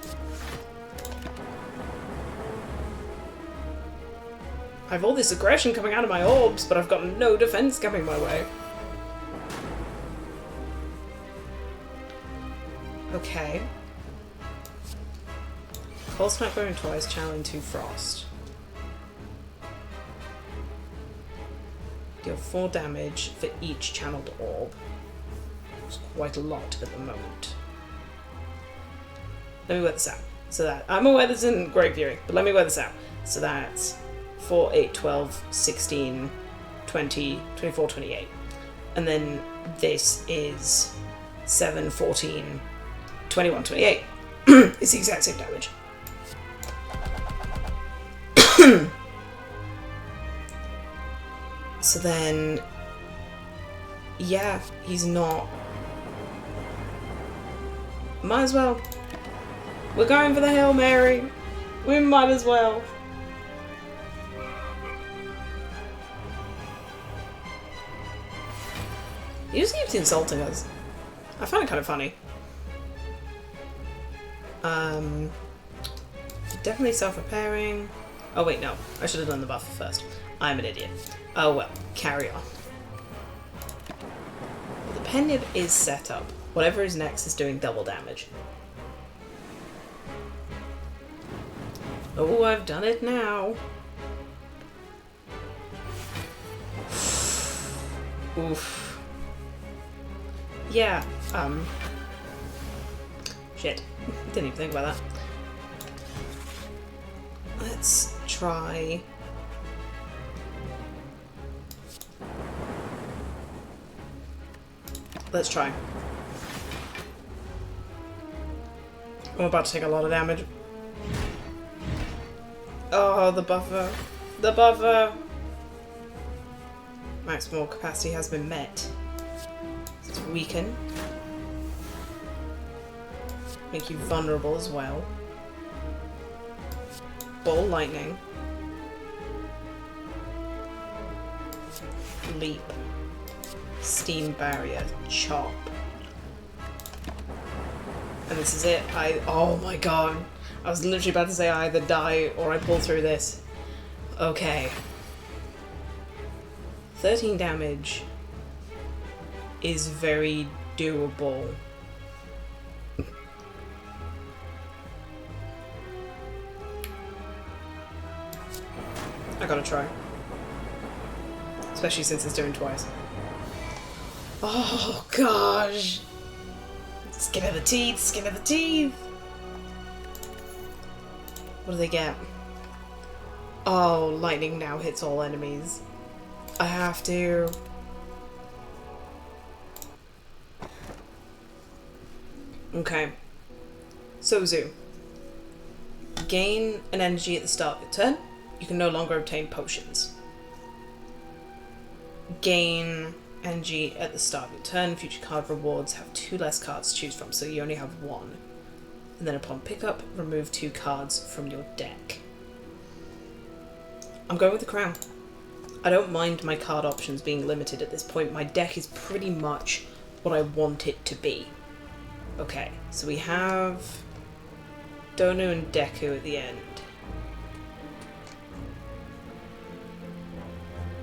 [SPEAKER 1] I have all this aggression coming out of my orbs, but I've got no defense coming my way. Okay. Cold Snap going twice, channeling 2 frost. Deal 4 damage for each channeled orb. It's quite a lot at the moment. Let me work this out. So that I'm aware this isn't great viewing, but let me work this out. So that's 4, 8, 12, 16, 20, 24, 28. And then this is 7, 14, 21, 28. It's the exact same damage. So then, yeah, he's not. Might as well. We're going for the Hail Mary. We might as well. He just keeps insulting us. I find it kind of funny. Definitely self-repairing. Oh wait, no. I should have done the buffer first. I'm an idiot. Oh well, carry on. The pen nib is set up. Whatever is next is doing double damage. Oh, I've done it now. Oof. Yeah, shit. Didn't even think about that. Let's try... Let's try. I'm about to take a lot of damage. Oh, the buffer. The buffer! Maximal capacity has been met. Let's weaken. Make you vulnerable as well. Ball lightning. Leap. Steam barrier. Chop. And this is it. Oh my god. I was literally about to say I either die or I pull through this. Okay. 13 damage is very doable. I gotta try. Especially since it's doing twice. Oh gosh! Skin of the teeth, skin of the teeth! What do they get? Oh, lightning now hits all enemies. I have to. Okay. Sozu. Gain an energy at the start of your turn. You can no longer obtain potions. Gain energy at the start of your turn. Future card rewards have 2 less cards to choose from, so you only have 1. And then upon pickup, remove 2 cards from your deck. I'm going with the crown. I don't mind my card options being limited at this point. My deck is pretty much what I want it to be. Okay, so we have Donu and Deku at the end.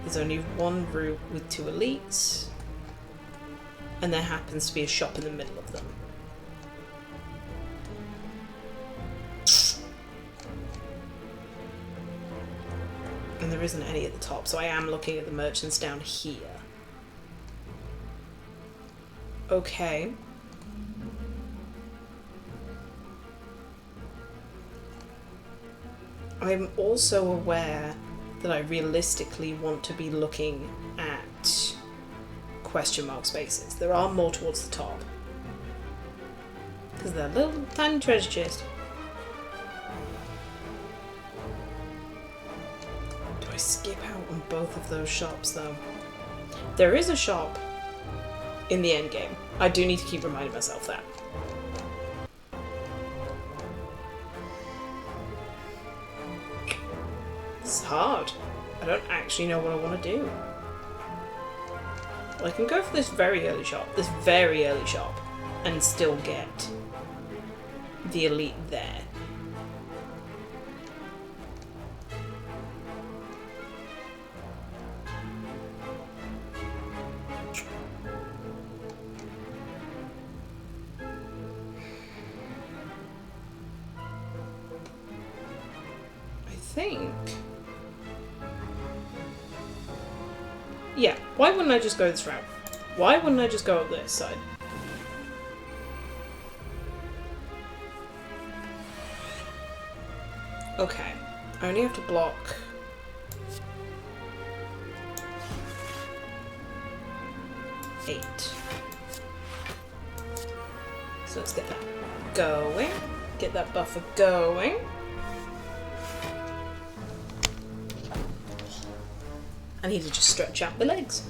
[SPEAKER 1] There's only one route with 2 elites, and there happens to be a shop in the middle of them. And there isn't any at the top, so I am looking at the merchants down here. Okay. I'm also aware that I realistically want to be looking at question mark spaces. There are more towards the top. Because they're little tiny treasure chest. Do I skip out on both of those shops though? There is a shop in the end game. I do need to keep reminding myself that. It's hard. I don't actually know what I want to do. Well, I can go for this very early shop, and still get the elite there. I think... Yeah, why wouldn't I just go this route? Why wouldn't I just go up this side? Okay, I only have to block... eight. So let's get that going. Get that buffer going. I need to just stretch out my legs.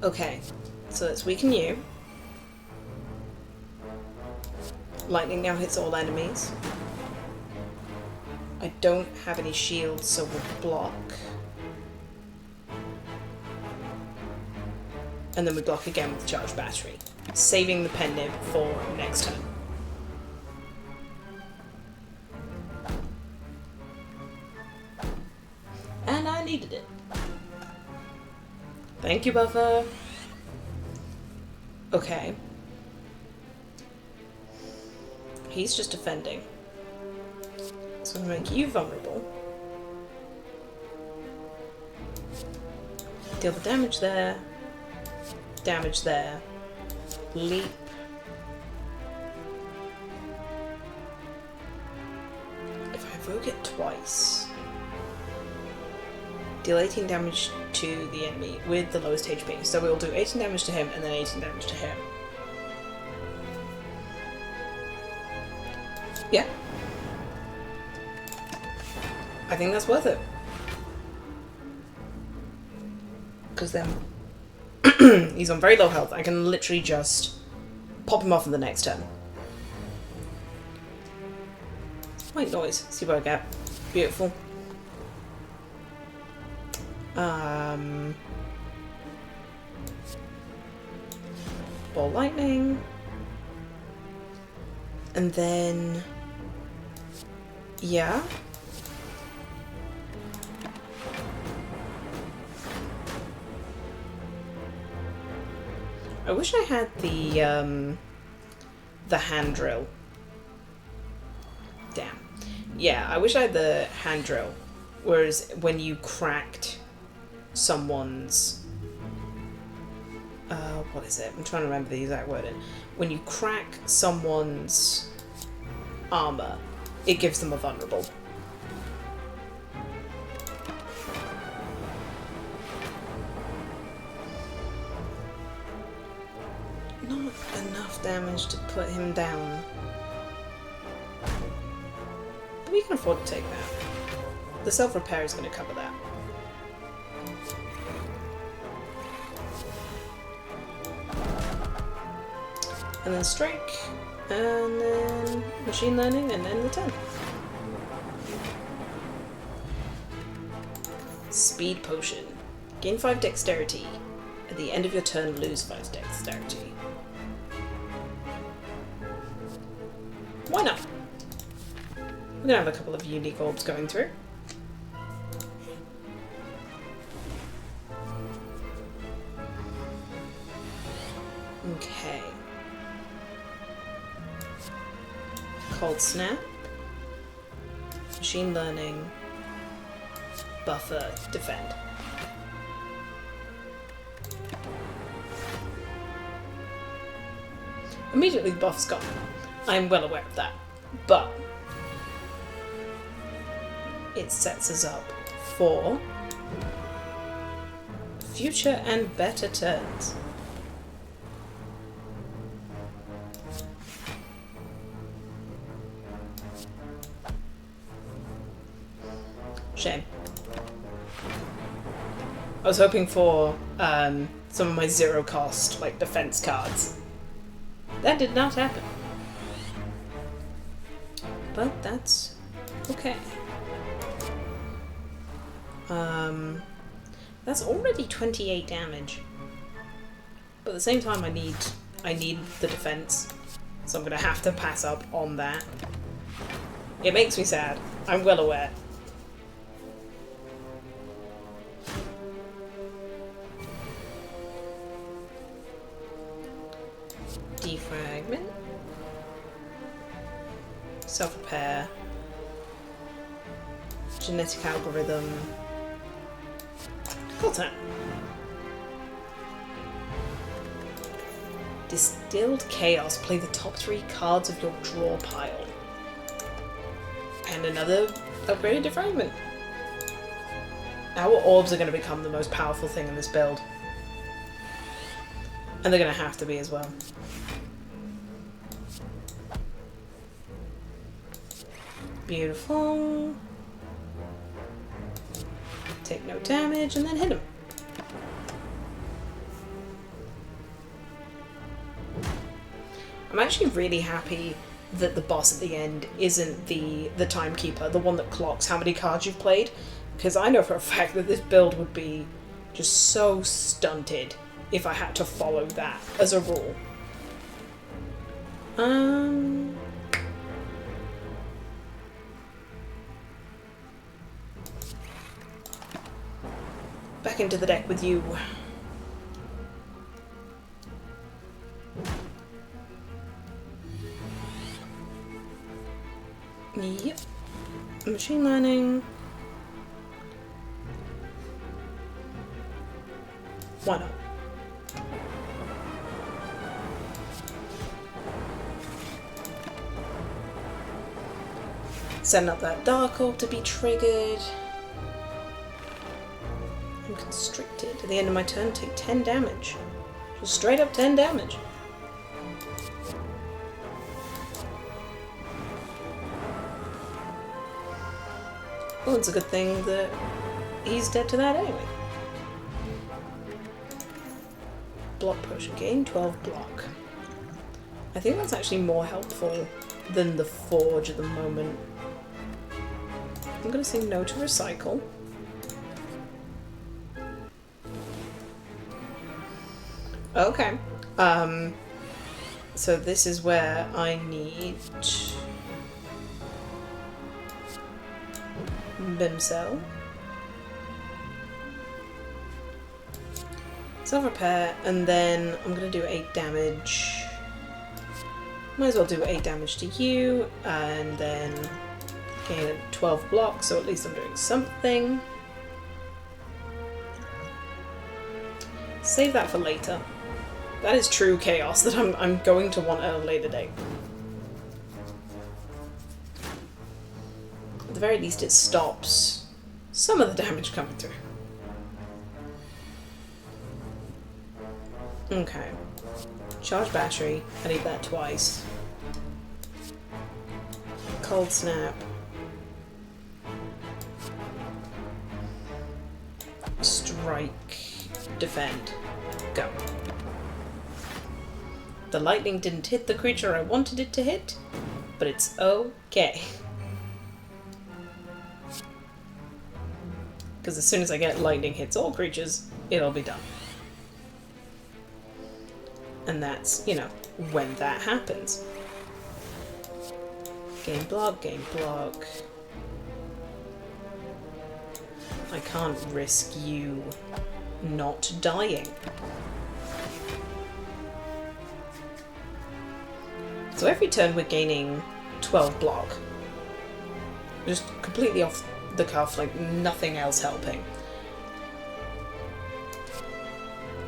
[SPEAKER 1] Okay, so let's weaken you. Lightning now hits all enemies. I don't have any shields, so we'll block. And then we block again with the charged battery, saving the pen nib for next turn. Thank you, Buffer. Okay. He's just defending. So I'm going to make you vulnerable. Deal the damage there. Damage there. Leap. If I evoke it twice, deal 18 damage to the enemy with the lowest HP. So we'll do 18 damage to him and then 18 damage to him. Yeah. I think that's worth it. Because then he's on very low health. I can literally just pop him off in the next turn. White noise. See what I get. Beautiful. Ball lightning. And then... yeah. I wish I had the hand drill. Damn. Yeah, I wish I had the hand drill. Whereas when you cracked someone's... what is it? I'm trying to remember the exact wording. When you crack someone's armor, it gives them a vulnerable. Not enough damage to put him down. But we can afford to take that. The self-repair is going to cover that. And then strike, and then machine learning, and then the turn. Speed potion. Gain 5 dexterity. At the end of your turn, lose 5 dexterity. Why not? We're gonna have a couple of unique orbs going through. Okay. Cold snap. Machine learning. Buffer. Defend. Immediately the buff's gone. I'm well aware of that. But it sets us up for future and better turns. Shame. I was hoping for some of my zero cost, like, defense cards. That did not happen. But that's okay. That's already 28 damage. But at the same time I need the defense. So I'm gonna have to pass up on that. It makes me sad. I'm well aware. Defragment. Self-repair. Genetic algorithm. Full time. Distilled Chaos. Play the top 3 cards of your draw pile. And another upgraded defragment. Our orbs are going to become the most powerful thing in this build. And they're going to have to be as well. Beautiful. Take no damage and then hit him. I'm actually really happy that the boss at the end isn't the timekeeper, the one that clocks how many cards you've played, because I know for a fact that this build would be just so stunted if I had to follow that as a rule. Back into the deck with you. Yep. Machine learning. Why not? Setting up that Dark Orb to be triggered. I'm constricted. At the end of my turn, take 10 damage. Just straight up 10 damage. Well, it's a good thing that he's dead to that anyway. Block potion. Gain 12 block. I think that's actually more helpful than the forge at the moment. I'm gonna say no to recycle. Okay. So this is where I need Bim Cell. Self-repair, and then I'm gonna do 8 damage. Might as well do 8 damage to you, and then gain 12 blocks, so at least I'm doing something. Save that for later. That is true chaos that I'm going to want at a later date. At the very least it stops some of the damage coming through. Okay. Charge battery. I need that twice. Cold snap. Strike. Defend. Go. The lightning didn't hit the creature I wanted it to hit, but it's okay. Because as soon as I get lightning hits all creatures, it'll be done. And that's, you know, when that happens. Game block, game block. I can't risk you not dying. So every turn we're gaining 12 block. Just completely off the cuff, like nothing else helping.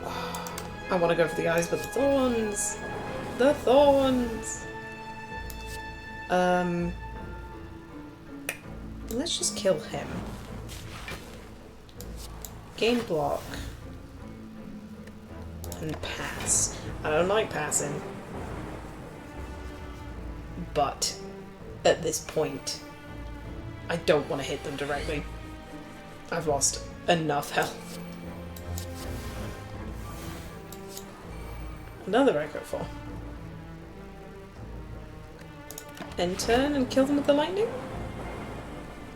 [SPEAKER 1] I want to go for the eyes, but the thorns! The thorns! Let's just kill him. Gain block. And pass. I don't like passing. But at this point, I don't want to hit them directly. I've lost enough health. Another Echo 4. End turn and kill them with the lightning?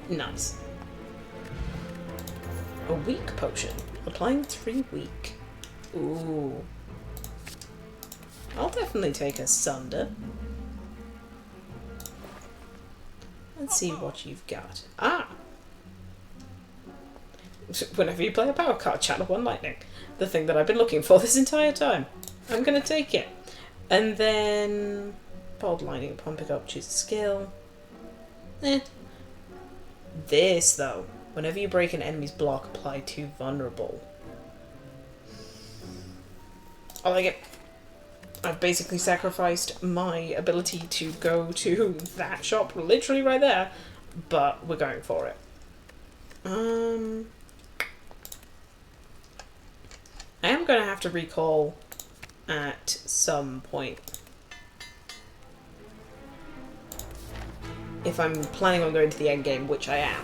[SPEAKER 1] Nice. A weak potion. Applying 3 weak. Ooh. I'll definitely take a Sunder. Let's see what you've got. Ah! Whenever you play a power card, channel 1 lightning. The thing that I've been looking for this entire time. I'm gonna take it. And then... bold lightning upon pick up, choose a skill. This, though. Whenever you break an enemy's block, apply 2 vulnerable. I like it. I've basically sacrificed my ability to go to that shop literally right there, but we're going for it. I am going to have to recall at some point. If I'm planning on going to the end game, which I am.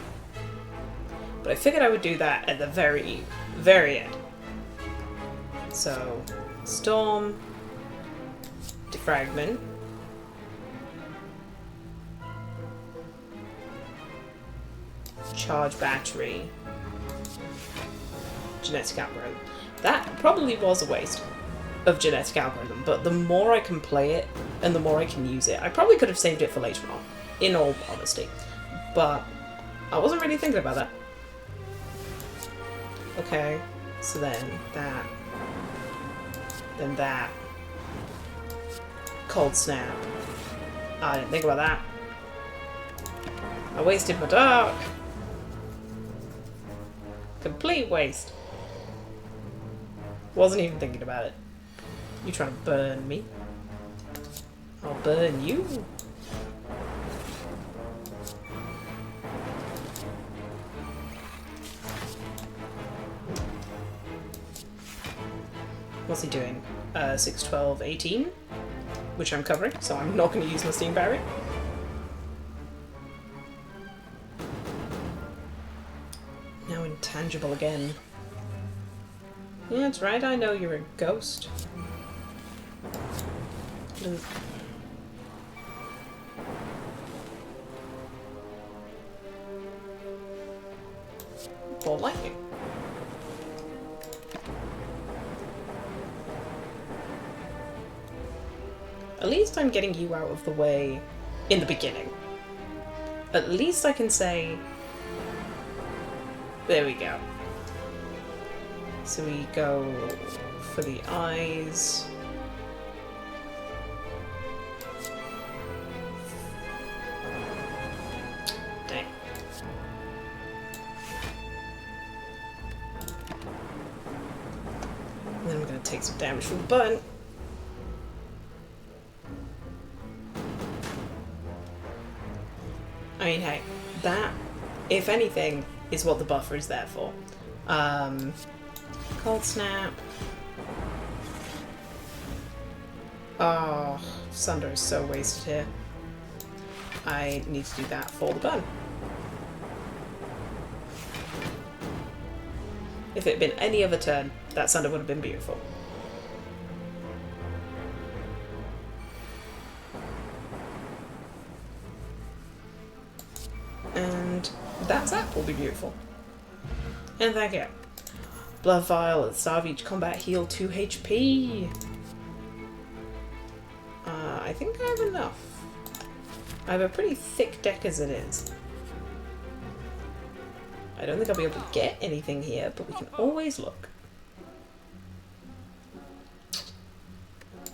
[SPEAKER 1] But I figured I would do that at the very, very end. So, Storm, Defragment, Charge Battery, Genetic Algorithm. That probably was a waste of Genetic Algorithm, but the more I can play it and the more I can use it, I probably could have saved it for later on, in all honesty. But I wasn't really thinking about that. Okay, so then that. Then that. Cold Snap. I didn't think about that. I wasted my dark. Complete waste. Wasn't even thinking about it. You trying to burn me? I'll burn you. What's he doing? 6, 12, 18, which I'm covering, so I'm not going to use my steam barrier. Now intangible again. Yeah, that's right, I know you're a ghost. Ball lightning. At least I'm getting you out of the way in the beginning. At least I can say... There we go. So we go for the eyes. Dang. And then I'm going to take some damage from the button. I mean, hey, that, if anything, is what the buffer is there for. Cold snap. Oh, Sunder is so wasted here. I need to do that for the burn. If it had been any other turn, that Sunder would have been beautiful. And that's that will be beautiful. And thank you. Blood Vial at the start of each combat heal 2 HP. I think I have enough. I have a pretty thick deck as it is. I don't think I'll be able to get anything here, but we can always look.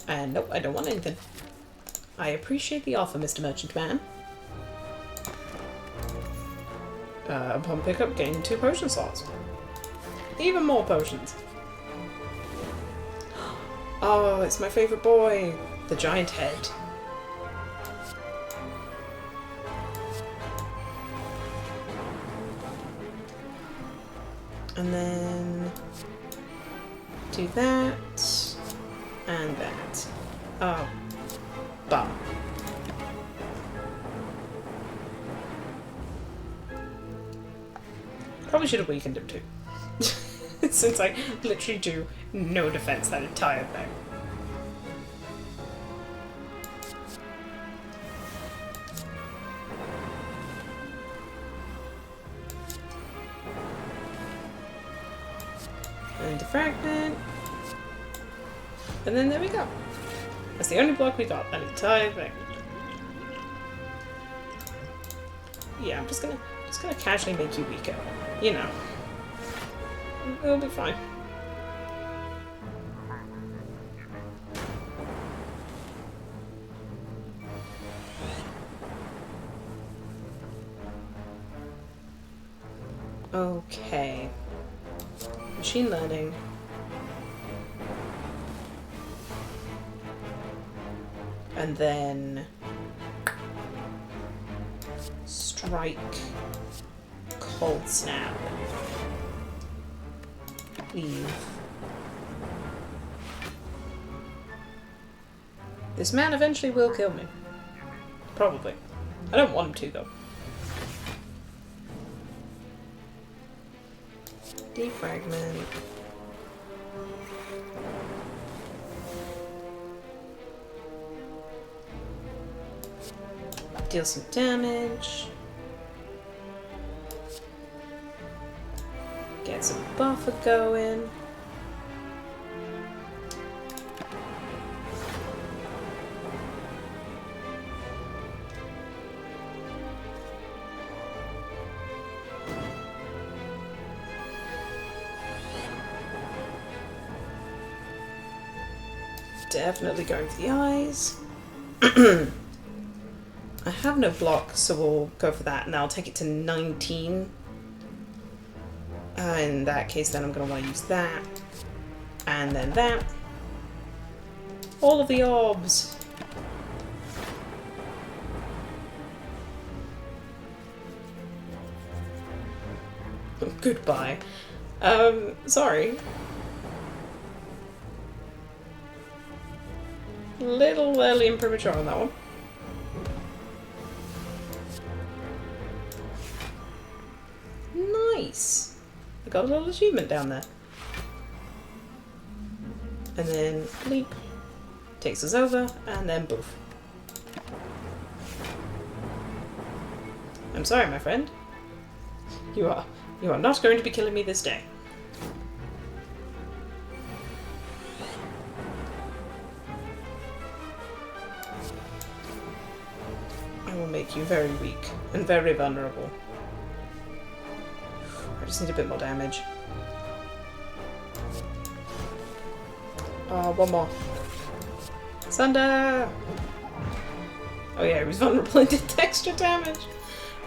[SPEAKER 1] And nope, I don't want anything. I appreciate the offer, Mr. Merchant Man. Upon pickup, gain 2 potion slots. Even more potions. Oh, it's my favourite boy. The giant head. And then do that and that. Oh, bum. Probably should have weakened him too. Since I literally do no defense that entire thing. And defragment. And then there we go. That's the only block we got, that entire thing. Yeah, I'm just gonna casually make you weaker. You know. It'll be fine. Okay. Machine learning. And then strike, cold snap, leave. This man eventually will kill me. Probably. I don't want him to though. Defragment. Deal some damage. Get some buffer going. Definitely going for the eyes. I have no block, so we'll go for that, and I'll take it to 19. In that case, then I'm going to want to use that. And then that. All of the orbs. Goodbye. Sorry. Little early and premature on that one. Nice. I got a little achievement down there. And then leap. Takes us over, and then boof. I'm sorry, my friend. You are not going to be killing me this day. I will make you very weak and very vulnerable. I just need a bit more damage. Oh, one more. Sunder! Oh yeah, he was vulnerable and did extra damage.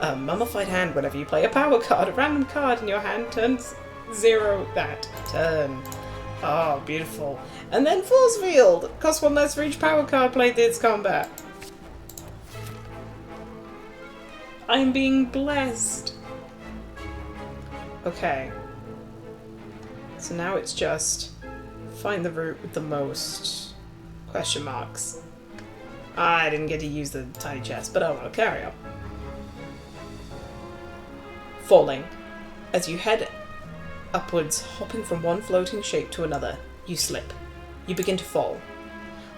[SPEAKER 1] A mummified hand whenever you play a power card. A random card in your hand turns 0 that turn. Oh, beautiful. And then Force Field! Costs 1 less for each power card played this combat. I'm being blessed. Okay. So now it's just find the route with the most question marks. I didn't get to use the tiny chest, but oh well, carry on. Falling. As you head upwards, hopping from one floating shape to another, you slip. You begin to fall.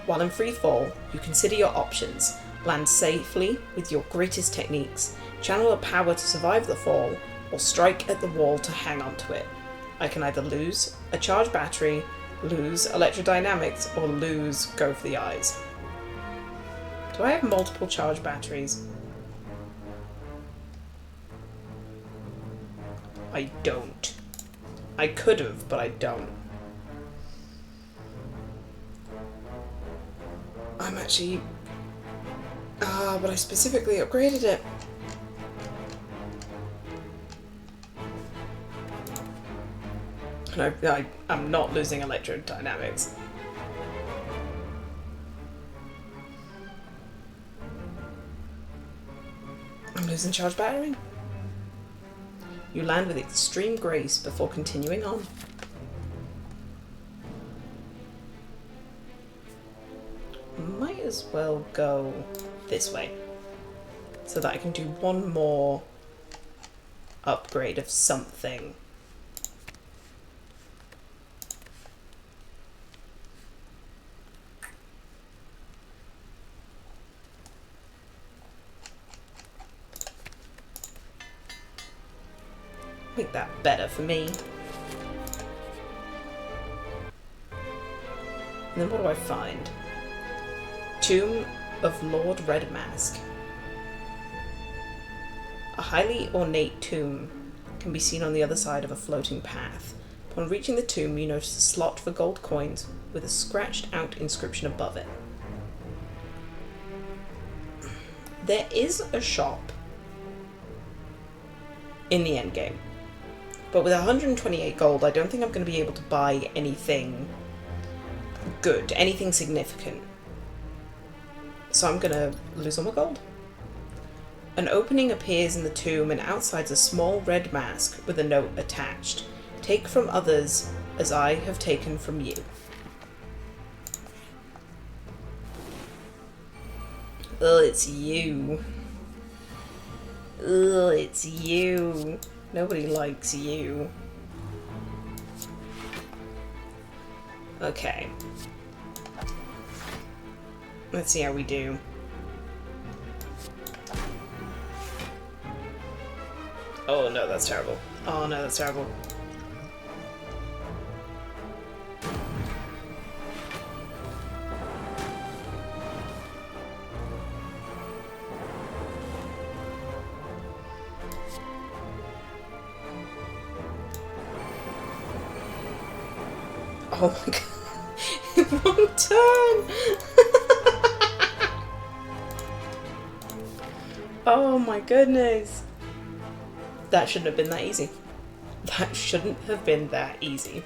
[SPEAKER 1] While in free fall, you consider your options. Land safely with your greatest techniques, channel a power to survive the fall, or strike at the wall to hang on to it. I can either lose a charged battery, lose electrodynamics, or lose go for the eyes. Do I have multiple charged batteries? I don't. I could have, but I don't. I'm actually... but I specifically upgraded it. And I'm not losing electrodynamics. I'm losing charge battery. You land with extreme grace before continuing on. Might as well go this way, so that I can do one more upgrade of something. Make that better for me. And then what do I find? Tomb of Lord Red Mask. A highly ornate tomb can be seen on the other side of a floating path. Upon reaching the tomb, you notice a slot for gold coins with a scratched out inscription above it. There is a shop in the endgame. But with 128 gold, I don't think I'm going to be able to buy anything good, anything significant. So I'm going to lose all my gold. An opening appears in the tomb and outside's a small red mask with a note attached. Take from others as I have taken from you. Oh, it's you. Oh, it's you. Nobody likes you. Okay. Let's see how we do. Oh no, that's terrible. Oh no, that's terrible. Oh my god. Wrong turn! Oh my goodness. That shouldn't have been that easy. That shouldn't have been that easy.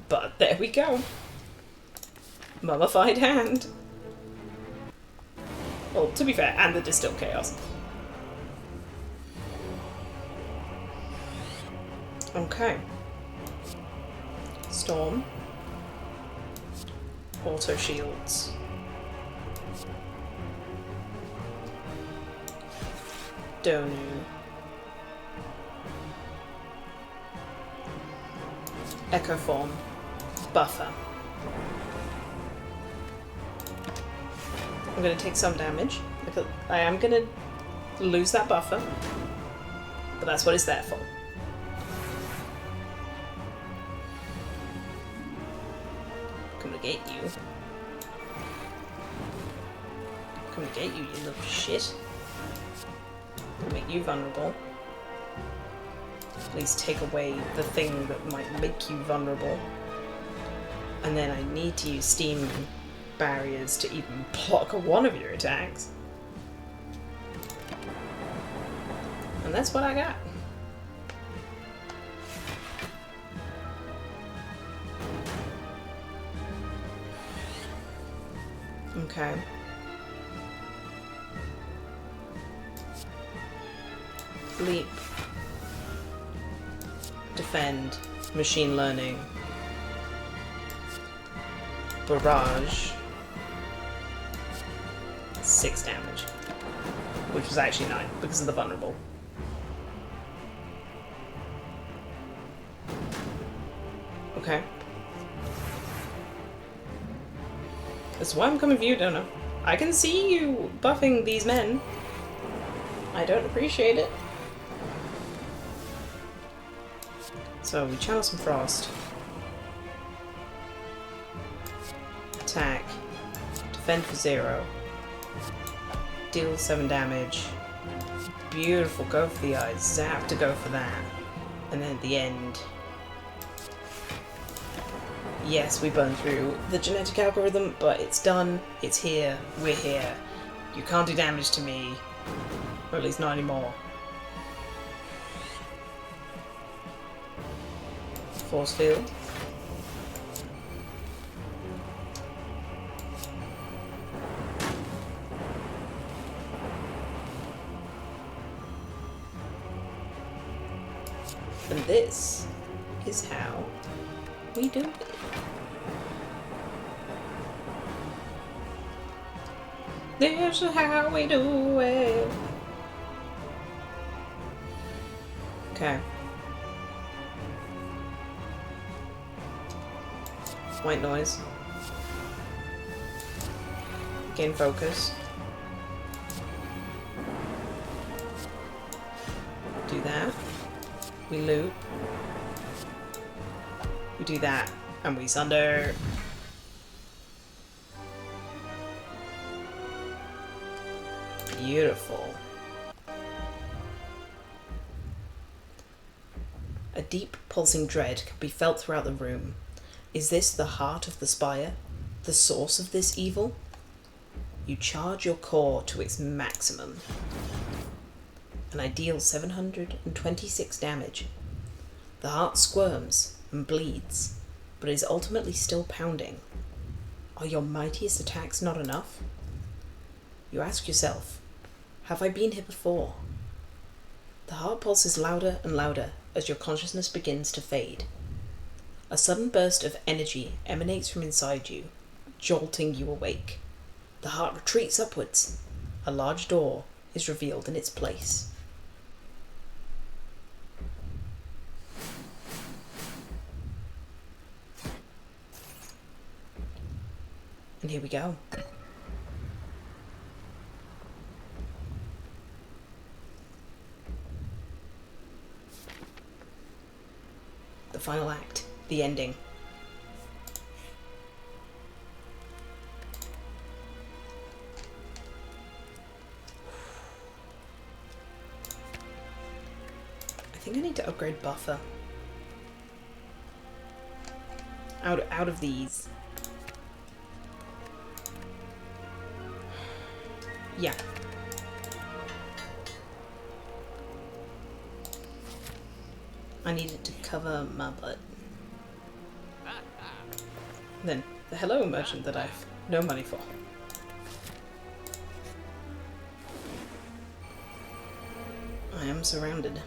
[SPEAKER 1] But there we go. Mummified hand. Well, to be fair, and the distilled chaos. Okay. Storm. Auto shields. Donu. Echo form. Buffer. I'm going to take some damage because I am going to lose that buffer, but that's what it's there for. Come to get you. Come to get you, you little shit. Gonna make you vulnerable. At least take away the thing that might make you vulnerable. And then I need to use steam barriers to even block one of your attacks. And that's what I got. Okay. Leap. Defend. Machine learning. Barrage. 6 damage. Which was actually 9 because of the vulnerable. Okay. That's why I'm coming for you, Dono. I can see you buffing these men. I don't appreciate it. So we channel some frost. Attack. Defend for 0. Deal 7 damage. Beautiful, go for the eyes. Zap to go for that. And then at the end... Yes, we burned through the genetic algorithm, but it's done. It's here. We're here. You can't do damage to me. Or at least not anymore. Force field. And this is how we do it. This is how we do it. Okay. White noise. Gain focus. Do that. We loop. We do that. And we sunder. Beautiful. A deep pulsing dread can be felt throughout the room. Is this the heart of the Spire? The source of this evil? You charge your core to its maximum. And I deal 726 damage. The heart squirms and bleeds, but is ultimately still pounding. Are your mightiest attacks not enough? You ask yourself, have I been here before? The heart pulses louder and louder as your consciousness begins to fade. A sudden burst of energy emanates from inside you, jolting you awake. The heart retreats upwards. A large door is revealed in its place. And here we go. The final act, the ending. I think I need to upgrade buffer. Out of these. Yeah. I needed to cover my butt. Then the hello merchant that I've no money for. I am surrounded.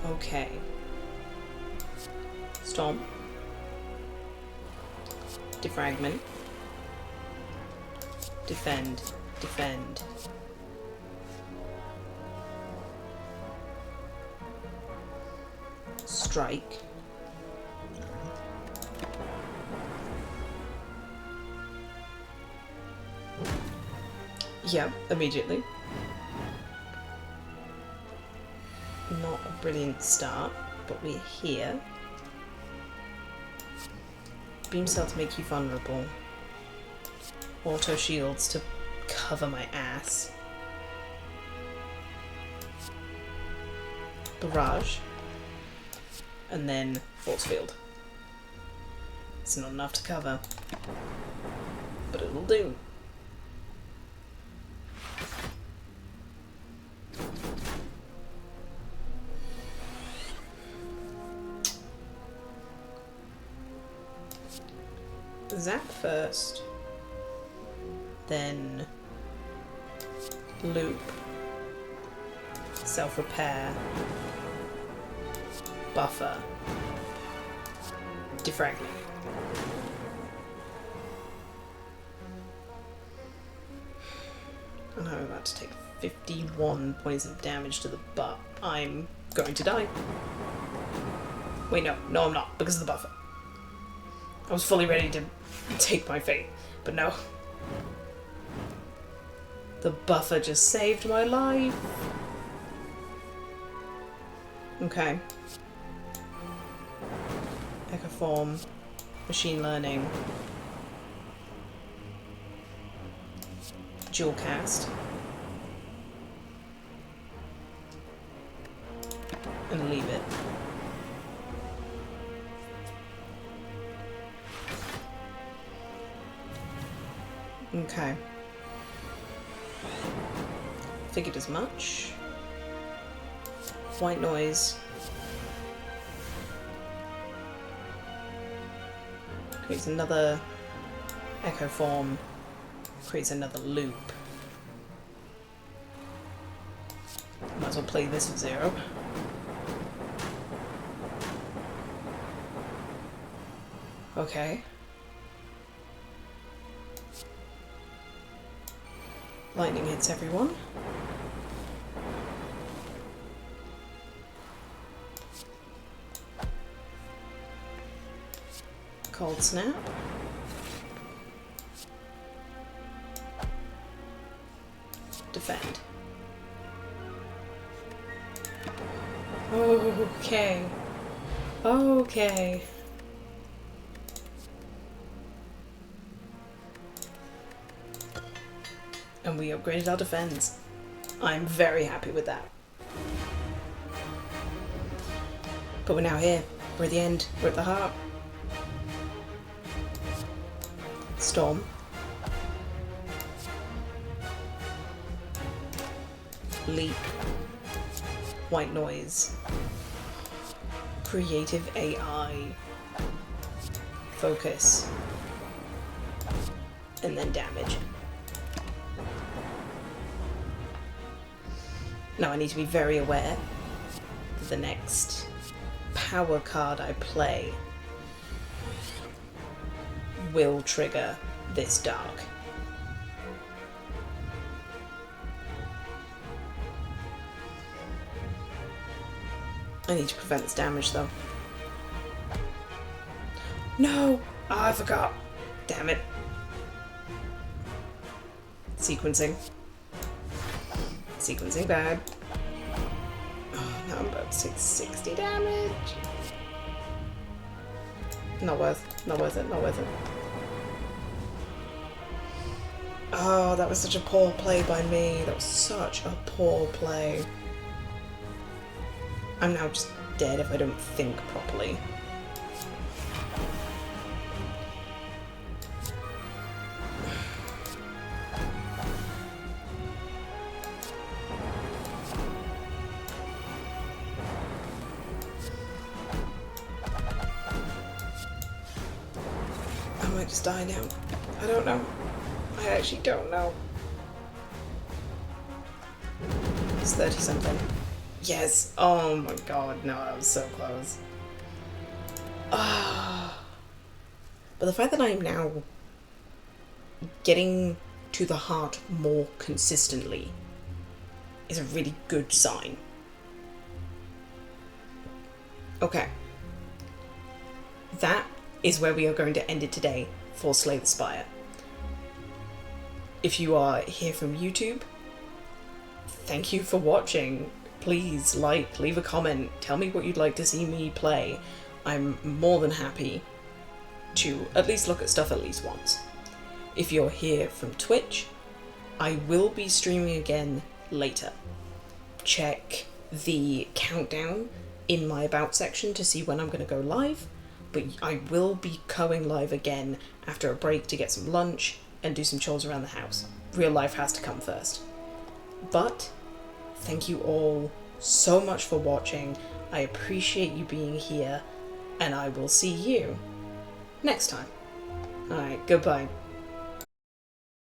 [SPEAKER 1] Okay. Storm. Defragment. Defend. Defend. Strike. Yep, immediately. Not a brilliant start, but we're here. Beam cell to make you vulnerable. Auto shields to cover my ass. Barrage. And then force field. It's not enough to cover, but it'll do. Zap first, then loop, self-repair, buffer, defragment. And I'm about to take 51 points of damage to the butt. I'm going to die. Wait, no, I'm not, because of the buffer. I was fully ready to take my fate, but no. The buffer just saved my life. Okay. Echoform, machine learning, dual cast, and leave it. Okay. Figured as much. White noise. Creates another echo form. Creates another loop. Might as well play this with 0. Okay. Lightning hits everyone. Cold snap. Defend. Okay. Okay. And we upgraded our defense. I'm very happy with that. But we're now here. We're at the end. We're at the heart. Storm. Leap. White noise. Creative AI. Focus. And then damage. Now I need to be very aware that the next power card I play will trigger this dark. I need to prevent this damage though. No! Oh, I forgot. Damn it. Sequencing. Sequencing bad. Oh, now I'm about to take 60 damage. Not worth it, not worth it. Oh, that was such a poor play by me. That was such a poor play. I'm now just dead if I don't think properly. I might just die now. I don't know. I actually don't know. It's 30 something. Yes. Oh my god, no, I was so close. Ah. But the fact that I am now getting to the heart more consistently is a really good sign. Okay. That is where we are going to end it today for Slay the Spire. If you are here from YouTube, thank you for watching. Please like, leave a comment, tell me what you'd like to see me play. I'm more than happy to at least look at stuff at least once. If you're here from Twitch, I will be streaming again later. Check the countdown in my About section to see when I'm going to go live, but I will be going live again after a break to get some lunch and do some chores around the house. Real life has to come first. But thank you all so much for watching. I appreciate you being here, and I will see you next time. Alright, goodbye.